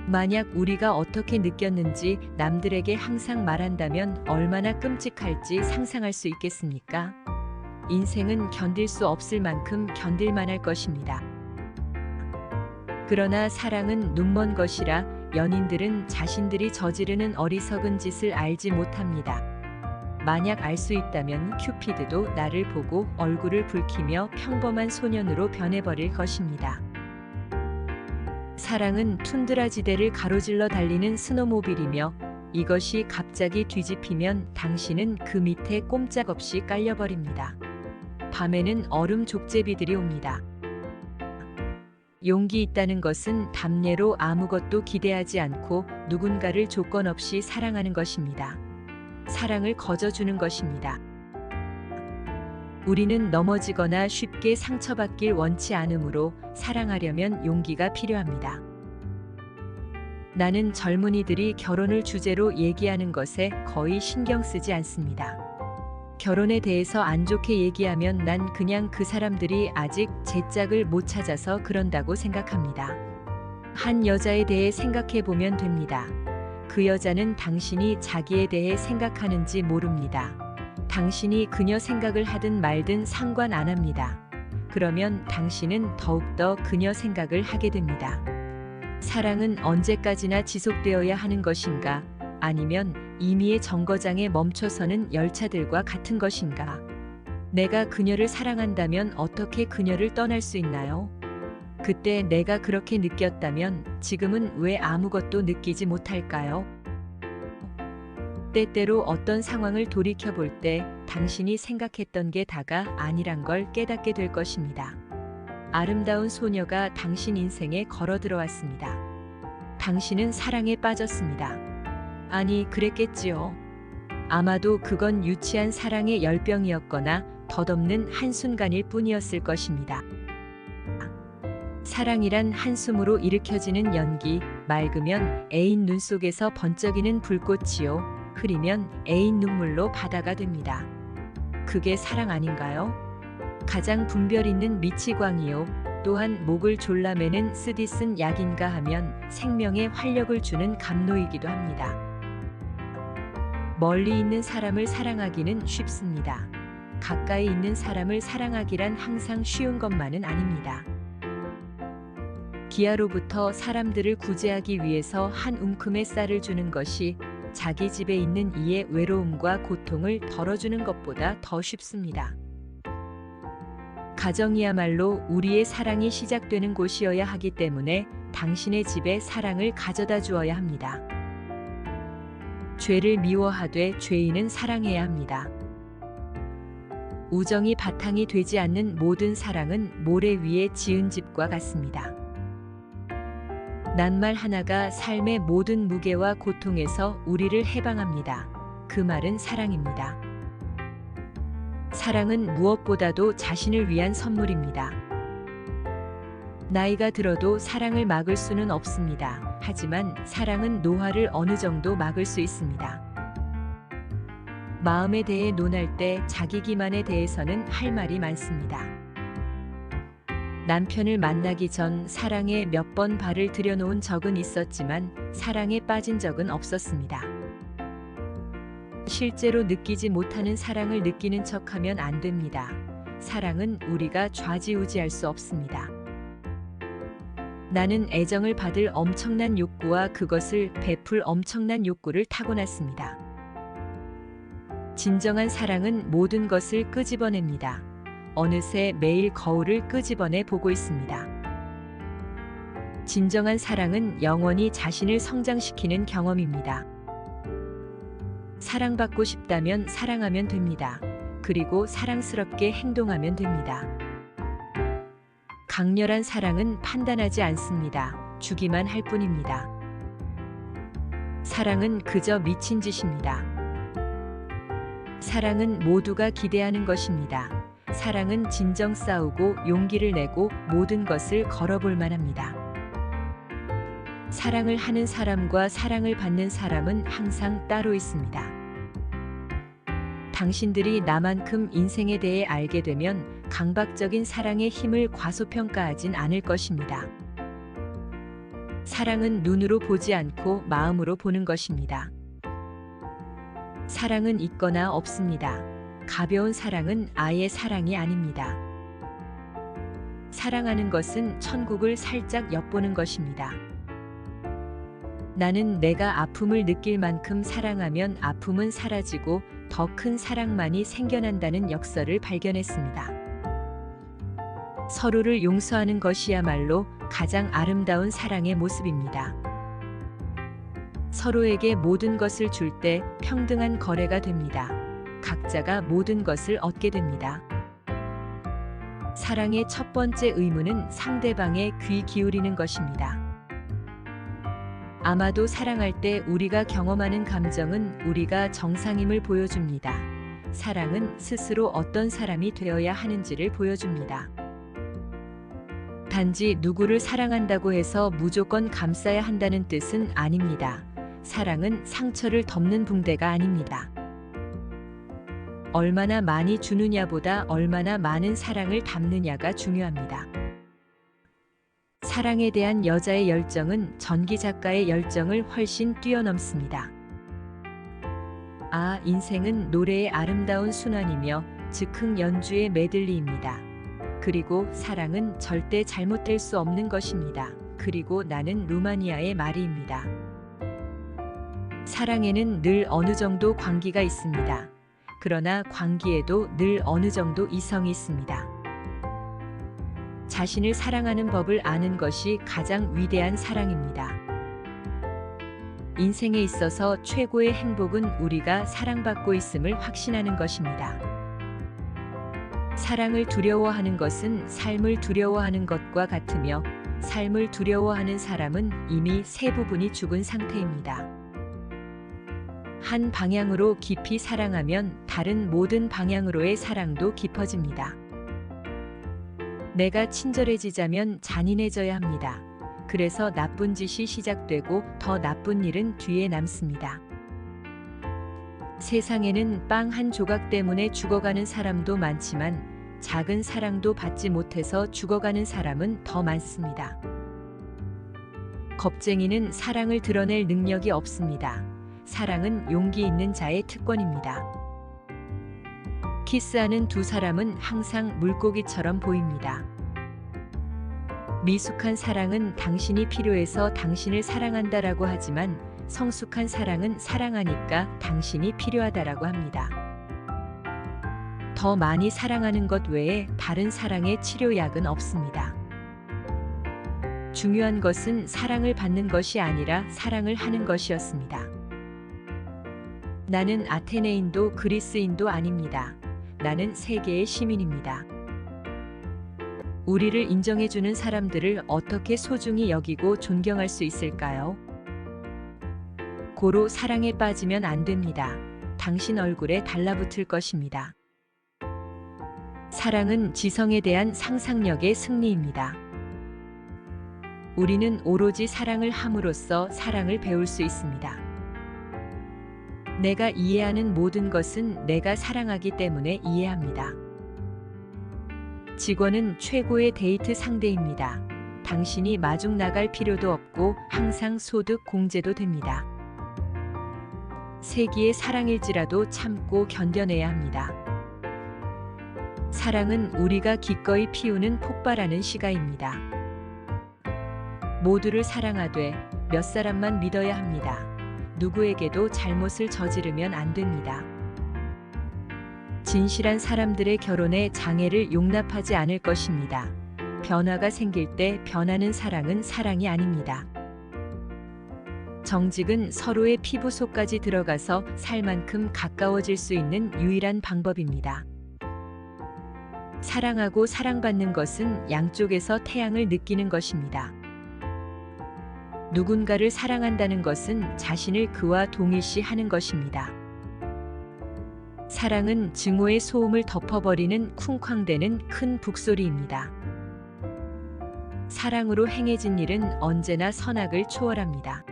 만약 우리가 어떻게 느꼈는지 남들에게 항상 말한다면 얼마나 끔찍할지 상상할 수 있겠습니까? 인생은 견딜 수 없을 만큼 견딜만할 것입니다. 그러나 사랑은 눈먼 것이라 연인들은 자신들이 저지르는 어리석은 짓을 알지 못합니다. 만약 알 수 있다면 큐피드도 나를 보고 얼굴을 붉히며 평범한 소년으로 변해버릴 것입니다. 사랑은 툰드라 지대를 가로질러 달리는 스노모빌이며 이것이 갑자기 뒤집히면 당신은 그 밑에 꼼짝없이 깔려버립니다. 밤에는 얼음 족제비들이 옵니다. 용기 있다는 것은 담례로 아무것도 기대하지 않고 누군가를 조건 없이 사랑하는 것입니다. 사랑을 거저주는 것입니다. 우리는 넘어지거나 쉽게 상처받길 원치 않으므로 사랑하려면 용기가 필요합니다. 나는 젊은이들이 결혼을 주제로 얘기하는 것에 거의 신경 쓰지 않습니다. 결혼에 대해서 안 좋게 얘기하면 난 그냥 그 사람들이 아직 제 짝을 못 찾아서 그런다고 생각합니다. 한 여자에 대해 생각해 보면 됩니다. 그 여자는 당신이 자기에 대해 생각하는지 모릅니다. 당신이 그녀 생각을 하든 말든 상관 안 합니다. 그러면 당신은 더욱더 그녀 생각을 하게 됩니다. 사랑은 언제까지나 지속되어야 하는 것인가? 아니면 임의의 정거장에 멈춰서는 열차들과 같은 것인가? 내가 그녀를 사랑한다면 어떻게 그녀를 떠날 수 있나요? 그때 내가 그렇게 느꼈다면 지금은 왜 아무것도 느끼지 못할까요? 때때로 어떤 상황을 돌이켜볼 때 당신이 생각했던 게 다가 아니란 걸 깨닫게 될 것입니다. 아름다운 소녀가 당신 인생에 걸어 들어왔습니다. 당신은 사랑에 빠졌습니다. 아니, 그랬겠지요. 아마도 그건 유치한 사랑의 열병이었거나 덧없는 한순간일 뿐이었을 것입니다. 사랑이란 한숨으로 일으켜지는 연기, 맑으면 애인 눈 속에서 번쩍이는 불꽃이요. 흐리면 애인 눈물로 바다가 됩니다. 그게 사랑 아닌가요? 가장 분별 있는 미치광이요. 또한 목을 졸라매는 쓰디쓴 약인가 하면 생명에 활력을 주는 감로이기도 합니다. 멀리 있는 사람을 사랑하기는 쉽습니다. 가까이 있는 사람을 사랑하기란 항상 쉬운 것만은 아닙니다. 기아로부터 사람들을 구제하기 위해서 한 움큼의 쌀을 주는 것이 자기 집에 있는 이의 외로움과 고통을 덜어주는 것보다 더 쉽습니다. 가정이야말로 우리의 사랑이 시작되는 곳이어야 하기 때문에 당신의 집에 사랑을 가져다 주어야 합니다. 죄를 미워하되 죄인은 사랑해야 합니다. 우정이 바탕이 되지 않는 모든 사랑은 모래 위에 지은 집과 같습니다. 낱말 하나가 삶의 모든 무게와 고통에서 우리를 해방합니다. 그 말은 사랑입니다. 사랑은 무엇보다도 자신을 위한 선물입니다. 나이가 들어도 사랑을 막을 수는 없습니다. 하지만 사랑은 노화를 어느 정도 막을 수 있습니다. 마음에 대해 논할 때 자기 기만에 대해서는 할 말이 많습니다. 남편을 만나기 전 사랑에 몇 번 발을 들여놓은 적은 있었지만 사랑에 빠진 적은 없었습니다. 실제로 느끼지 못하는 사랑을 느끼는 척하면 안 됩니다. 사랑은 우리가 좌지우지할 수 없습니다. 나는 애정을 받을 엄청난 욕구와 그것을 베풀 엄청난 욕구를 타고났습니다. 진정한 사랑은 모든 것을 끄집어냅니다. 어느새 매일 거울을 끄집어내 보고 있습니다. 진정한 사랑은 영원히 자신을 성장시키는 경험입니다. 사랑받고 싶다면 사랑하면 됩니다. 그리고 사랑스럽게 행동하면 됩니다. 강렬한 사랑은 판단하지 않습니다. 주기만 할 뿐입니다. 사랑은 그저 미친 짓입니다. 사랑은 모두가 기대하는 것입니다. 사랑은 진정 싸우고 용기를 내고 모든 것을 걸어볼 만합니다. 사랑을 하는 사람과 사랑을 받는 사람은 항상 따로 있습니다. 당신들이 나만큼 인생에 대해 알게 되면 강박적인 사랑의 힘을 과소평가하진 않을 것입니다. 사랑은 눈으로 보지 않고 마음으로 보는 것입니다. 사랑은 있거나 없습니다. 가벼운 사랑은 아예 사랑이 아닙니다. 사랑하는 것은 천국을 살짝 엿보는 것입니다. 나는 내가 아픔을 느낄 만큼 사랑하면 아픔은 사라지고 더 큰 사랑만이 생겨난다는 역설을 발견했습니다. 서로를 용서하는 것이야말로 가장 아름다운 사랑의 모습입니다. 서로에게 모든 것을 줄 때 평등한 거래가 됩니다. 각자가 모든 것을 얻게 됩니다. 사랑의 첫 번째 의무는 상대방의 귀 기울이는 것입니다. 아마도 사랑할 때 우리가 경험하는 감정은 우리가 정상임을 보여줍니다. 사랑은 스스로 어떤 사람이 되어야 하는지를 보여줍니다. 단지 누구를 사랑한다고 해서 무조건 감싸야 한다는 뜻은 아닙니다. 사랑은 상처를 덮는 붕대가 아닙니다. 얼마나 많이 주느냐보다 얼마나 많은 사랑을 담느냐가 중요합니다. 사랑에 대한 여자의 열정은 전기 작가의 열정을 훨씬 뛰어넘습니다. 인생은 노래의 아름다운 순환이며 즉흥 연주의 메들리입니다. 그리고 사랑은 절대 잘못될 수 없는 것입니다. 그리고 나는 루마니아의 마리입니다. 사랑에는 늘 어느 정도 광기가 있습니다. 그러나 광기에도 늘 어느 정도 이성이 있습니다. 자신을 사랑하는 법을 아는 것이 가장 위대한 사랑입니다. 인생에 있어서 최고의 행복은 우리가 사랑받고 있음을 확신하는 것입니다. 사랑을 두려워하는 것은 삶을 두려워하는 것과 같으며 삶을 두려워하는 사람은 이미 세 부분이 죽은 상태입니다. 한 방향으로 깊이 사랑하면 다른 모든 방향으로의 사랑도 깊어집니다. 내가 친절해지자면 잔인해져야 합니다. 그래서 나쁜 짓이 시작되고 더 나쁜 일은 뒤에 남습니다. 세상에는 빵 한 조각 때문에 죽어가는 사람도 많지만 작은 사랑도 받지 못해서 죽어가는 사람은 더 많습니다. 겁쟁이는 사랑을 드러낼 능력이 없습니다. 사랑은 용기 있는 자의 특권입니다. 키스하는 두 사람은 항상 물고기처럼 보입니다. 미숙한 사랑은 당신이 필요해서 당신을 사랑한다라고 하지만 성숙한 사랑은 사랑하니까 당신이 필요하다라고 합니다. 더 많이 사랑하는 것 외에 다른 사랑의 치료약은 없습니다. 중요한 것은 사랑을 받는 것이 아니라 사랑을 하는 것이었습니다. 나는 아테네인도 그리스인도 아닙니다. 나는 세계의 시민입니다. 우리를 인정해주는 사람들을 어떻게 소중히 여기고 존경할 수 있을까요? 고로 사랑에 빠지면 안 됩니다. 당신 얼굴에 달라붙을 것입니다. 사랑은 지성에 대한 상상력의 승리입니다. 우리는 오로지 사랑을 함으로써 사랑을 배울 수 있습니다. 내가 이해하는 모든 것은 내가 사랑하기 때문에 이해합니다. 직원은 최고의 데이트 상대입니다. 당신이 마중 나갈 필요도 없고 항상 소득 공제도 됩니다. 세기의 사랑일지라도 참고 견뎌내야 합니다. 사랑은 우리가 기꺼이 피우는 폭발하는 시가입니다. 모두를 사랑하되 몇 사람만 믿어야 합니다. 누구에게도 잘못을 저지르면 안 됩니다. 진실한 사람들의 결혼에 장애를 용납하지 않을 것입니다. 변화가 생길 때 변하는 사랑은 사랑이 아닙니다. 정직은 서로의 피부 속까지 들어가서 살 만큼 가까워질 수 있는 유일한 방법입니다. 사랑하고 사랑받는 것은 양쪽에서 태양을 느끼는 것입니다. 누군가를 사랑한다는 것은 자신을 그와 동일시하는 것입니다. 사랑은 증오의 소음을 덮어버리는 쿵쾅대는 큰 북소리입니다. 사랑으로 행해진 일은 언제나 선악을 초월합니다.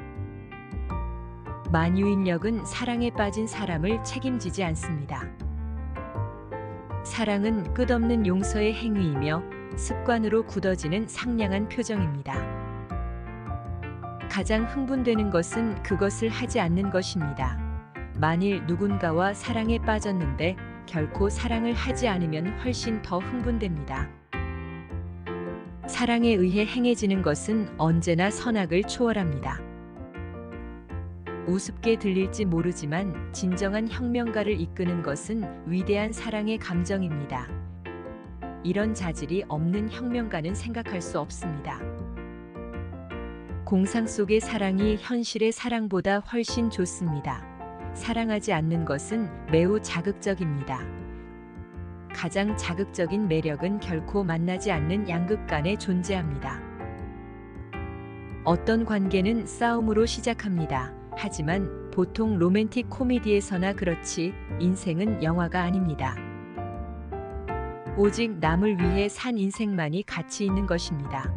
만유인력은 사랑에 빠진 사람을 책임지지 않습니다. 사랑은 끝없는 용서의 행위이며 습관으로 굳어지는 상냥한 표정입니다. 가장 흥분되는 것은 그것을 하지 않는 것입니다. 만일 누군가와 사랑에 빠졌는데 결코 사랑을 하지 않으면 훨씬 더 흥분됩니다. 사랑에 의해 행해지는 것은 언제나 선악을 초월합니다. 우습게 들릴지 모르지만 진정한 혁명가를 이끄는 것은 위대한 사랑의 감정입니다. 이런 자질이 없는 혁명가는 생각할 수 없습니다. 공상 속의 사랑이 현실의 사랑보다 훨씬 좋습니다. 사랑하지 않는 것은 매우 자극적입니다. 가장 자극적인 매력은 결코 만나지 않는 양극 간에 존재합니다. 어떤 관계는 싸움으로 시작합니다. 하지만 보통 로맨틱 코미디에서나 그렇지 인생은 영화가 아닙니다. 오직 남을 위해 산 인생만이 가치 있는 것입니다.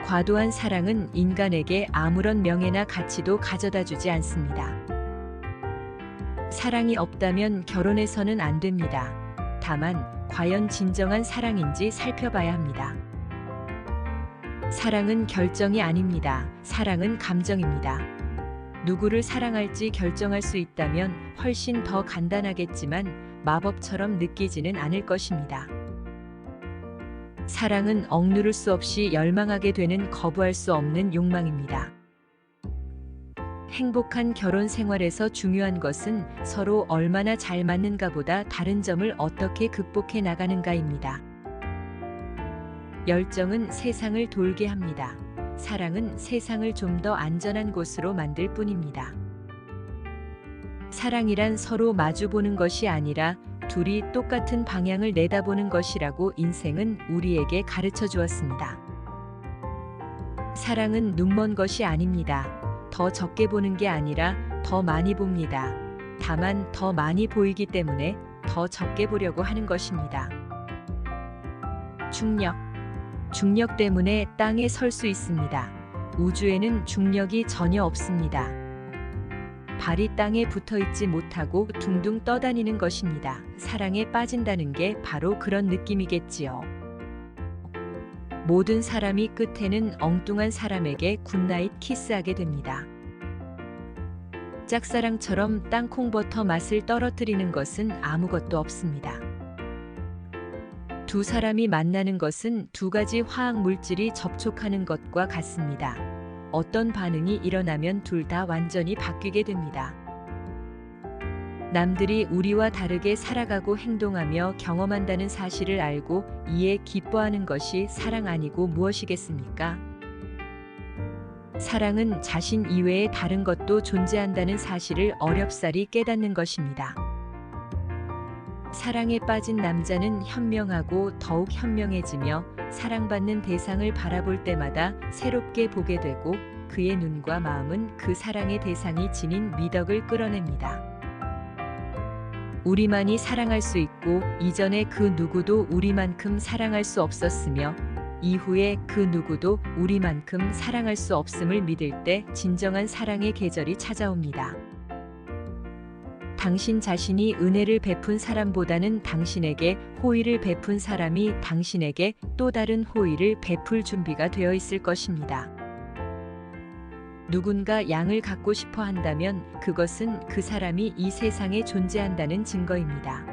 과도한 사랑은 인간에게 아무런 명예나 가치도 가져다 주지 않습니다. 사랑이 없다면 결혼해서는 안 됩니다. 다만 과연 진정한 사랑인지 살펴봐야 합니다. 사랑은 결정이 아닙니다. 사랑은 감정입니다. 누구를 사랑할지 결정할 수 있다면 훨씬 더 간단하겠지만 마법처럼 느끼지는 않을 것입니다. 사랑은 억누를 수 없이 열망하게 되는 거부할 수 없는 욕망입니다. 행복한 결혼 생활에서 중요한 것은 서로 얼마나 잘 맞는가보다 다른 점을 어떻게 극복해 나가는가입니다. 열정은 세상을 돌게 합니다. 사랑은 세상을 좀 더 안전한 곳으로 만들 뿐입니다. 사랑이란 서로 마주보는 것이 아니라 둘이 똑같은 방향을 내다보는 것이라고 인생은 우리에게 가르쳐 주었습니다. 사랑은 눈먼 것이 아닙니다. 더 적게 보는 게 아니라 더 많이 봅니다. 다만 더 많이 보이기 때문에 더 적게 보려고 하는 것입니다. 중력. 중력 때문에 땅에 설 수 있습니다. 우주에는 중력이 전혀 없습니다. 발이 땅에 붙어 있지 못하고 둥둥 떠다니는 것입니다. 사랑에 빠진다는 게 바로 그런 느낌이겠지요. 모든 사람이 끝에는 엉뚱한 사람에게 굿나잇 키스하게 됩니다. 짝사랑처럼 땅콩버터 맛을 떨어뜨리는 것은 아무것도 없습니다. 두 사람이 만나는 것은 두 가지 화학 물질이 접촉하는 것과 같습니다. 어떤 반응이 일어나면 둘 다 완전히 바뀌게 됩니다. 남들이 우리와 다르게 살아가고 행동하며 경험한다는 사실을 알고 이에 기뻐하는 것이 사랑 아니고 무엇이겠습니까? 사랑은 자신 이외에 다른 것도 존재한다는 사실을 어렵사리 깨닫는 것입니다. 사랑에 빠진 남자는 현명하고 더욱 현명해지며 사랑받는 대상을 바라볼 때마다 새롭게 보게 되고 그의 눈과 마음은 그 사랑의 대상이 지닌 미덕을 끌어냅니다. 우리만이 사랑할 수 있고 이전에 그 누구도 우리만큼 사랑할 수 없었으며 이후에 그 누구도 우리만큼 사랑할 수 없음을 믿을 때 진정한 사랑의 계절이 찾아옵니다. 당신 자신이 은혜를 베푼 사람보다는 당신에게 호의를 베푼 사람이 당신에게 또 다른 호의를 베풀 준비가 되어 있을 것입니다. 누군가 양을 갖고 싶어 한다면 그것은 그 사람이 이 세상에 존재한다는 증거입니다.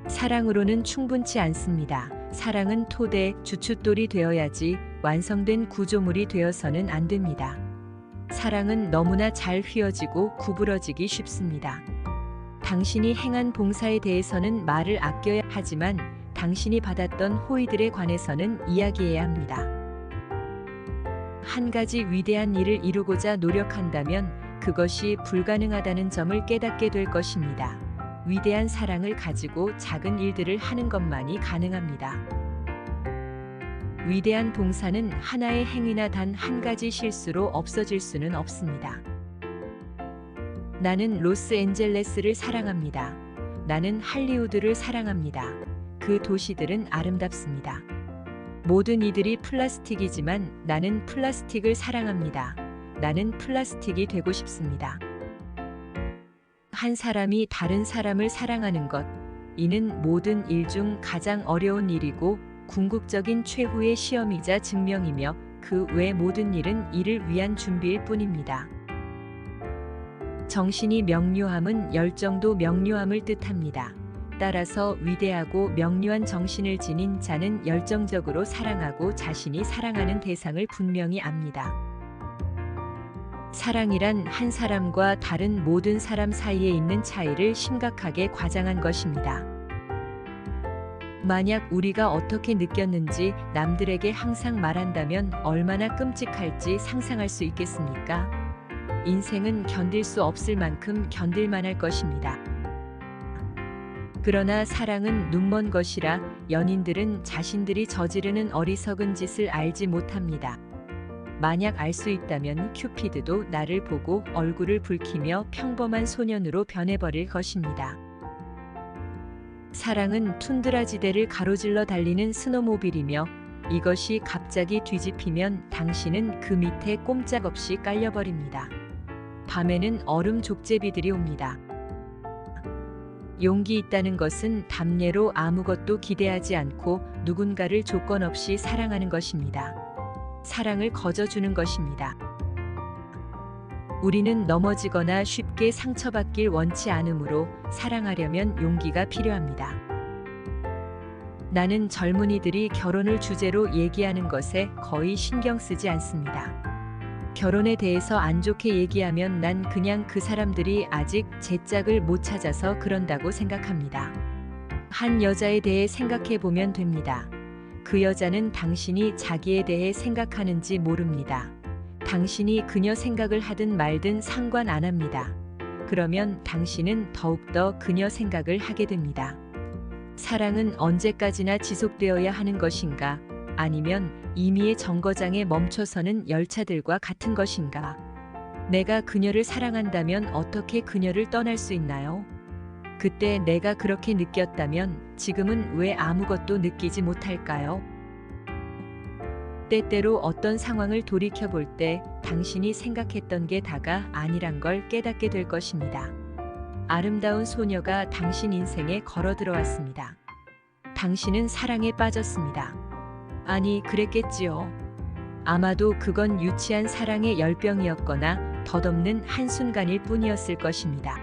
사랑으로는 충분치 않습니다. 사랑은 토대, 주춧돌이 되어야지 완성된 구조물이 되어서는 안 됩니다. 사랑은 너무나 잘 휘어지고 구부러지기 쉽습니다. 당신이 행한 봉사에 대해서는 말을 아껴야 하지만 당신이 받았던 호의들에 관해서는 이야기해야 합니다. 한 가지 위대한 일을 이루고자 노력한다면 그것이 불가능하다는 점을 깨닫게 될 것입니다. 위대한 사랑을 가지고 작은 일들을 하는 것만이 가능합니다. 위대한 봉사는 하나의 행위나 단 한 가지 실수로 없어질 수는 없습니다. 나는 로스앤젤레스를 사랑합니다. 나는 할리우드를 사랑합니다. 그 도시들은 아름답습니다. 모든 이들이 플라스틱이지만 나는 플라스틱을 사랑합니다. 나는 플라스틱이 되고 싶습니다. 한 사람이 다른 사람을 사랑하는 것, 이는 모든 일 중 가장 어려운 일이고 궁극적인 최후의 시험이자 증명이며 그 외 모든 일은 이를 위한 준비일 뿐입니다. 정신이 명료함은 열정도 명료함을 뜻합니다. 따라서 위대하고 명료한 정신을 지닌 자는 열정적으로 사랑하고 자신이 사랑하는 대상을 분명히 압니다. 사랑이란 한 사람과 다른 모든 사람 사이에 있는 차이를 심각하게 과장한 것입니다. 만약 우리가 어떻게 느꼈는지 남들에게 항상 말한다면 얼마나 끔찍할지 상상할 수 있겠습니까? 인생은 견딜 수 없을 만큼 견딜만할 것입니다. 그러나 사랑은 눈먼 것이라 연인들은 자신들이 저지르는 어리석은 짓을 알지 못합니다. 만약 알 수 있다면 큐피드도 나를 보고 얼굴을 붉히며 평범한 소년으로 변해버릴 것입니다. 사랑은 툰드라 지대를 가로질러 달리는 스노모빌이며 이것이 갑자기 뒤집히면 당신은 그 밑에 꼼짝없이 깔려버립니다. 밤에는 얼음 족제비들이 옵니다. 용기 있다는 것은 담례로 아무것도 기대하지 않고 누군가를 조건 없이 사랑하는 것입니다. 사랑을 거저주는 것입니다. 우리는 넘어지거나 쉽게 상처받길 원치 않으므로 사랑하려면 용기가 필요합니다. 나는 젊은이들이 결혼을 주제로 얘기하는 것에 거의 신경 쓰지 않습니다. 결혼에 대해서 안 좋게 얘기하면 난 그냥 그 사람들이 아직 제 짝을 못 찾아서 그런다고 생각합니다. 한 여자에 대해 생각해 보면 됩니다. 그 여자는 당신이 자기에 대해 생각하는지 모릅니다. 당신이 그녀 생각을 하든 말든 상관 안 합니다. 그러면 당신은 더욱더 그녀 생각을 하게 됩니다. 사랑은 언제까지나 지속되어야 하는 것인가? 아니면 임의의 정거장에 멈춰서는 열차들과 같은 것인가? 내가 그녀를 사랑한다면 어떻게 그녀를 떠날 수 있나요? 그때 내가 그렇게 느꼈다면 지금은 왜 아무것도 느끼지 못할까요? 때때로 어떤 상황을 돌이켜볼 때 당신이 생각했던 게 다가 아니란 걸 깨닫게 될 것입니다. 아름다운 소녀가 당신 인생에 걸어 들어왔습니다. 당신은 사랑에 빠졌습니다. 아니, 그랬겠지요. 아마도 그건 유치한 사랑의 열병이었거나 덧없는 한순간일 뿐이었을 것입니다.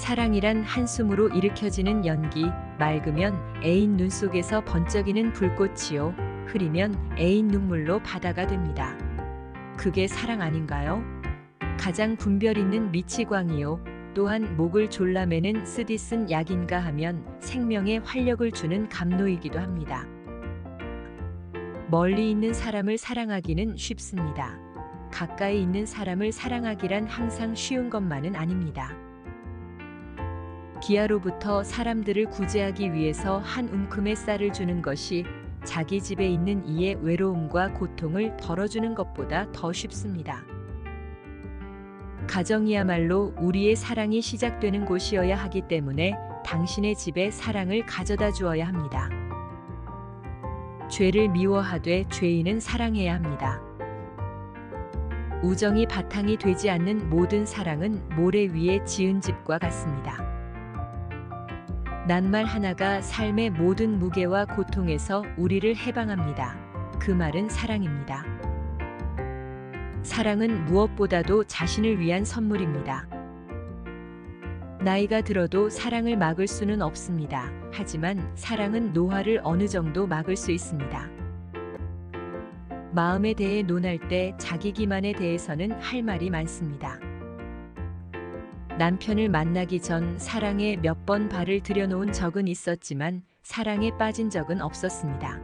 사랑이란 한숨으로 일으켜지는 연기, 맑으면 애인 눈 속에서 번쩍이는 불꽃이요, 흐리면 애인 눈물로 바다가 됩니다. 그게 사랑 아닌가요? 가장 분별 있는 미치광이요, 또한 목을 졸라매는 쓰디쓴 약인가 하면 생명에 활력을 주는 감로이기도 합니다. 멀리 있는 사람을 사랑하기는 쉽습니다. 가까이 있는 사람을 사랑하기란 항상 쉬운 것만은 아닙니다. 기아로부터 사람들을 구제하기 위해서 한 움큼의 쌀을 주는 것이 자기 집에 있는 이의 외로움과 고통을 덜어주는 것보다 더 쉽습니다. 가정이야말로 우리의 사랑이 시작되는 곳이어야 하기 때문에 당신의 집에 사랑을 가져다 주어야 합니다. 죄를 미워하되 죄인은 사랑해야 합니다. 우정이 바탕이 되지 않는 모든 사랑은 모래 위에 지은 집과 같습니다. 낱말 하나가 삶의 모든 무게와 고통에서 우리를 해방합니다. 그 말은 사랑입니다. 사랑은 무엇보다도 자신을 위한 선물입니다. 나이가 들어도 사랑을 막을 수는 없습니다. 하지만 사랑은 노화를 어느 정도 막을 수 있습니다. 마음에 대해 논할 때 자기 기만에 대해서는 할 말이 많습니다. 남편을 만나기 전 사랑에 몇 번 발을 들여놓은 적은 있었지만 사랑에 빠진 적은 없었습니다.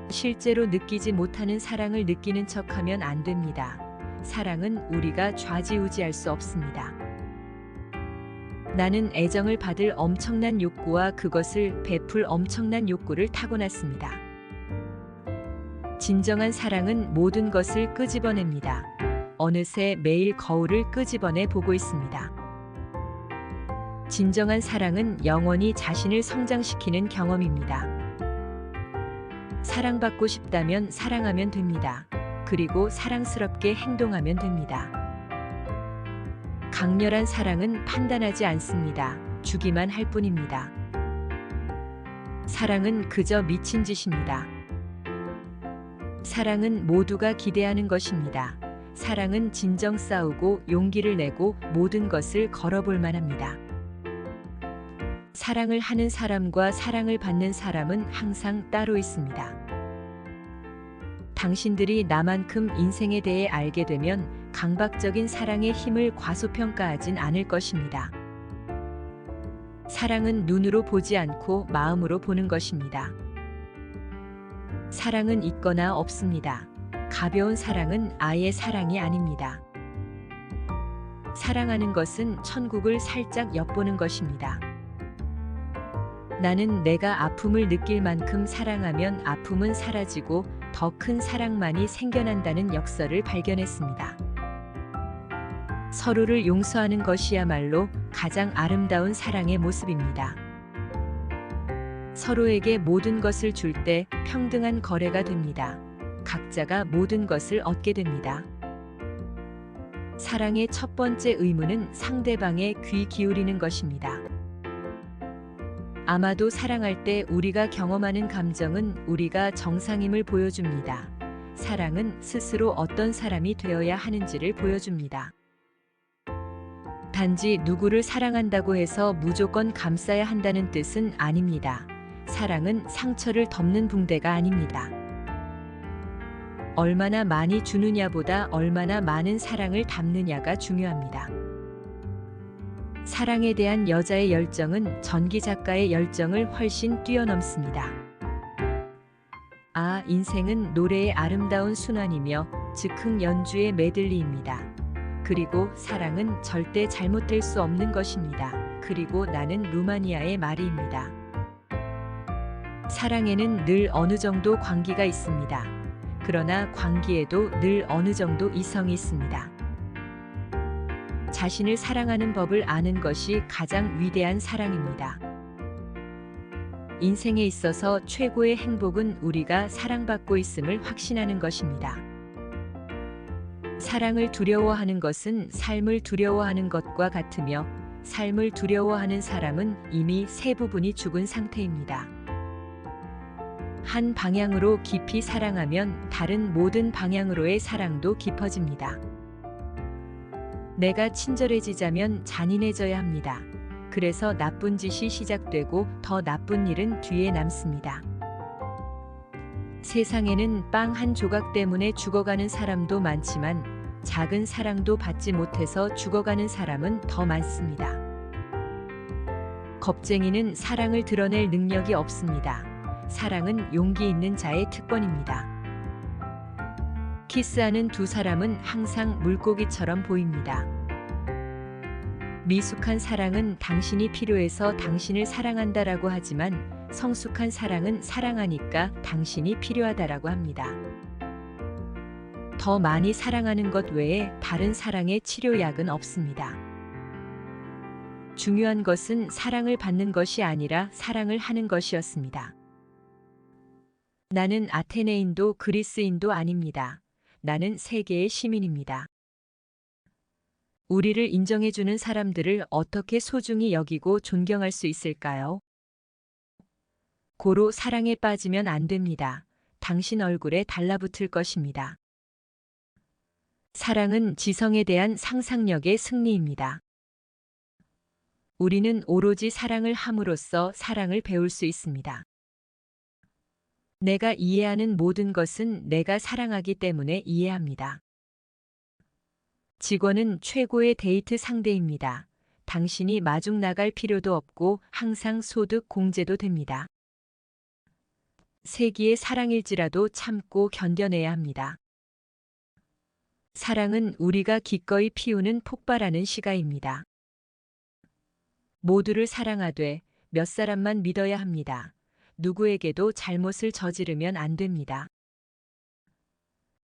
실제로 느끼지 못하는 사랑을 느끼는 척하면 안 됩니다. 사랑은 우리가 좌지우지할 수 없습니다. 나는 애정을 받을 엄청난 욕구와 그것을 베풀 엄청난 욕구를 타고났습니다. 진정한 사랑은 모든 것을 끄집어냅니다. 어느새 매일 거울을 끄집어내 보고 있습니다. 진정한 사랑은 영원히 자신을 성장시키는 경험입니다. 사랑받고 싶다면 사랑하면 됩니다. 그리고 사랑스럽게 행동하면 됩니다. 강렬한 사랑은 판단하지 않습니다. 주기만 할 뿐입니다. 사랑은 그저 미친 짓입니다. 사랑은 모두가 기대하는 것입니다. 사랑은 진정 싸우고 용기를 내고 모든 것을 걸어볼 만합니다. 사랑을 하는 사람과 사랑을 받는 사람은 항상 따로 있습니다. 당신들이 나만큼 인생에 대해 알게 되면 강박적인 사랑의 힘을 과소평가하진 않을 것입니다. 사랑은 눈으로 보지 않고 마음으로 보는 것입니다. 사랑은 있거나 없습니다. 가벼운 사랑은 아예 사랑이 아닙니다. 사랑하는 것은 천국을 살짝 엿보는 것입니다. 나는 내가 아픔을 느낄 만큼 사랑하면 아픔은 사라지고 더 큰 사랑만이 생겨난다는 역설을 발견했습니다. 서로를 용서하는 것이야말로 가장 아름다운 사랑의 모습입니다. 서로에게 모든 것을 줄 때 평등한 거래가 됩니다. 각자가 모든 것을 얻게 됩니다. 사랑의 첫 번째 의무는 상대방의 귀 기울이는 것입니다. 아마도 사랑할 때 우리가 경험하는 감정은 우리가 정상임을 보여줍니다. 사랑은 스스로 어떤 사람이 되어야 하는지를 보여줍니다. 단지 누구를 사랑한다고 해서 무조건 감싸야 한다는 뜻은 아닙니다. 사랑은 상처를 덮는 붕대가 아닙니다. 얼마나 많이 주느냐보다 얼마나 많은 사랑을 담느냐가 중요합니다. 사랑에 대한 여자의 열정은 전기 작가의 열정을 훨씬 뛰어넘습니다. 인생은 노래의 아름다운 순환이며 즉흥 연주의 메들리입니다. 그리고 사랑은 절대 잘못될 수 없는 것입니다. 그리고 나는 루마니아의 마리입니다. 사랑에는 늘 어느 정도 광기가 있습니다. 그러나 광기에도 늘 어느 정도 이성이 있습니다. 자신을 사랑하는 법을 아는 것이 가장 위대한 사랑입니다. 인생에 있어서 최고의 행복은 우리가 사랑받고 있음을 확신하는 것입니다. 사랑을 두려워하는 것은 삶을 두려워하는 것과 같으며 삶을 두려워하는 사람은 이미 세 부분이 죽은 상태입니다. 한 방향으로 깊이 사랑하면 다른 모든 방향으로의 사랑도 깊어집니다. 내가 친절해지자면 잔인해져야 합니다. 그래서 나쁜 짓이 시작되고 더 나쁜 일은 뒤에 남습니다. 세상에는 빵 한 조각 때문에 죽어가는 사람도 많지만 작은 사랑도 받지 못해서 죽어가는 사람은 더 많습니다. 겁쟁이는 사랑을 드러낼 능력이 없습니다. 사랑은 용기 있는 자의 특권입니다. 키스하는 두 사람은 항상 물고기처럼 보입니다. 미숙한 사랑은 당신이 필요해서 당신을 사랑한다라고 하지만 성숙한 사랑은 사랑하니까 당신이 필요하다라고 합니다. 더 많이 사랑하는 것 외에 다른 사랑의 치료약은 없습니다. 중요한 것은 사랑을 받는 것이 아니라 사랑을 하는 것이었습니다. 나는 아테네인도 그리스인도 아닙니다. 나는 세계의 시민입니다. 우리를 인정해주는 사람들을 어떻게 소중히 여기고 존경할 수 있을까요? 고로 사랑에 빠지면 안 됩니다. 당신 얼굴에 달라붙을 것입니다. 사랑은 지성에 대한 상상력의 승리입니다. 우리는 오로지 사랑을 함으로써 사랑을 배울 수 있습니다. 내가 이해하는 모든 것은 내가 사랑하기 때문에 이해합니다. 직원은 최고의 데이트 상대입니다. 당신이 마중 나갈 필요도 없고 항상 소득 공제도 됩니다. 세기의 사랑일지라도 참고 견뎌내야 합니다. 사랑은 우리가 기꺼이 피우는 폭발하는 시가입니다. 모두를 사랑하되 몇 사람만 믿어야 합니다. 누구에게도 잘못을 저지르면 안 됩니다.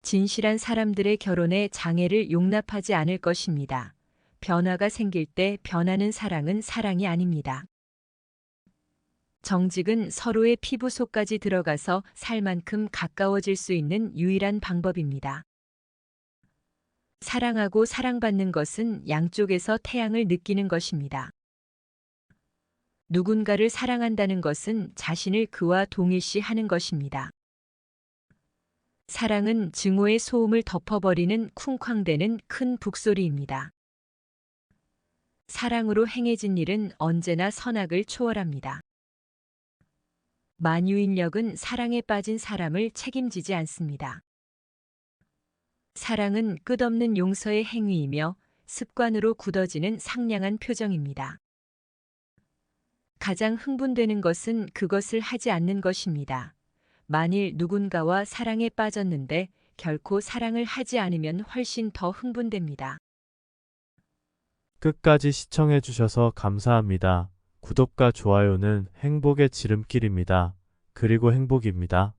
진실한 사람들의 결혼에 장애를 용납하지 않을 것입니다. 변화가 생길 때 변하는 사랑은 사랑이 아닙니다. 정직은 서로의 피부 속까지 들어가서 살 만큼 가까워질 수 있는 유일한 방법입니다. 사랑하고 사랑받는 것은 양쪽에서 태양을 느끼는 것입니다. 누군가를 사랑한다는 것은 자신을 그와 동일시하는 것입니다. 사랑은 증오의 소음을 덮어버리는 쿵쾅대는 큰 북소리입니다. 사랑으로 행해진 일은 언제나 선악을 초월합니다. 만유인력은 사랑에 빠진 사람을 책임지지 않습니다. 사랑은 끝없는 용서의 행위이며 습관으로 굳어지는 상냥한 표정입니다. 가장 흥분되는 것은 그것을 하지 않는 것입니다. 만일 누군가와 사랑에 빠졌는데 결코 사랑을 하지 않으면 훨씬 더 흥분됩니다. 끝까지 시청해주셔서 감사합니다. 구독과 좋아요는 행복의 지름길입니다. 그리고 행복입니다.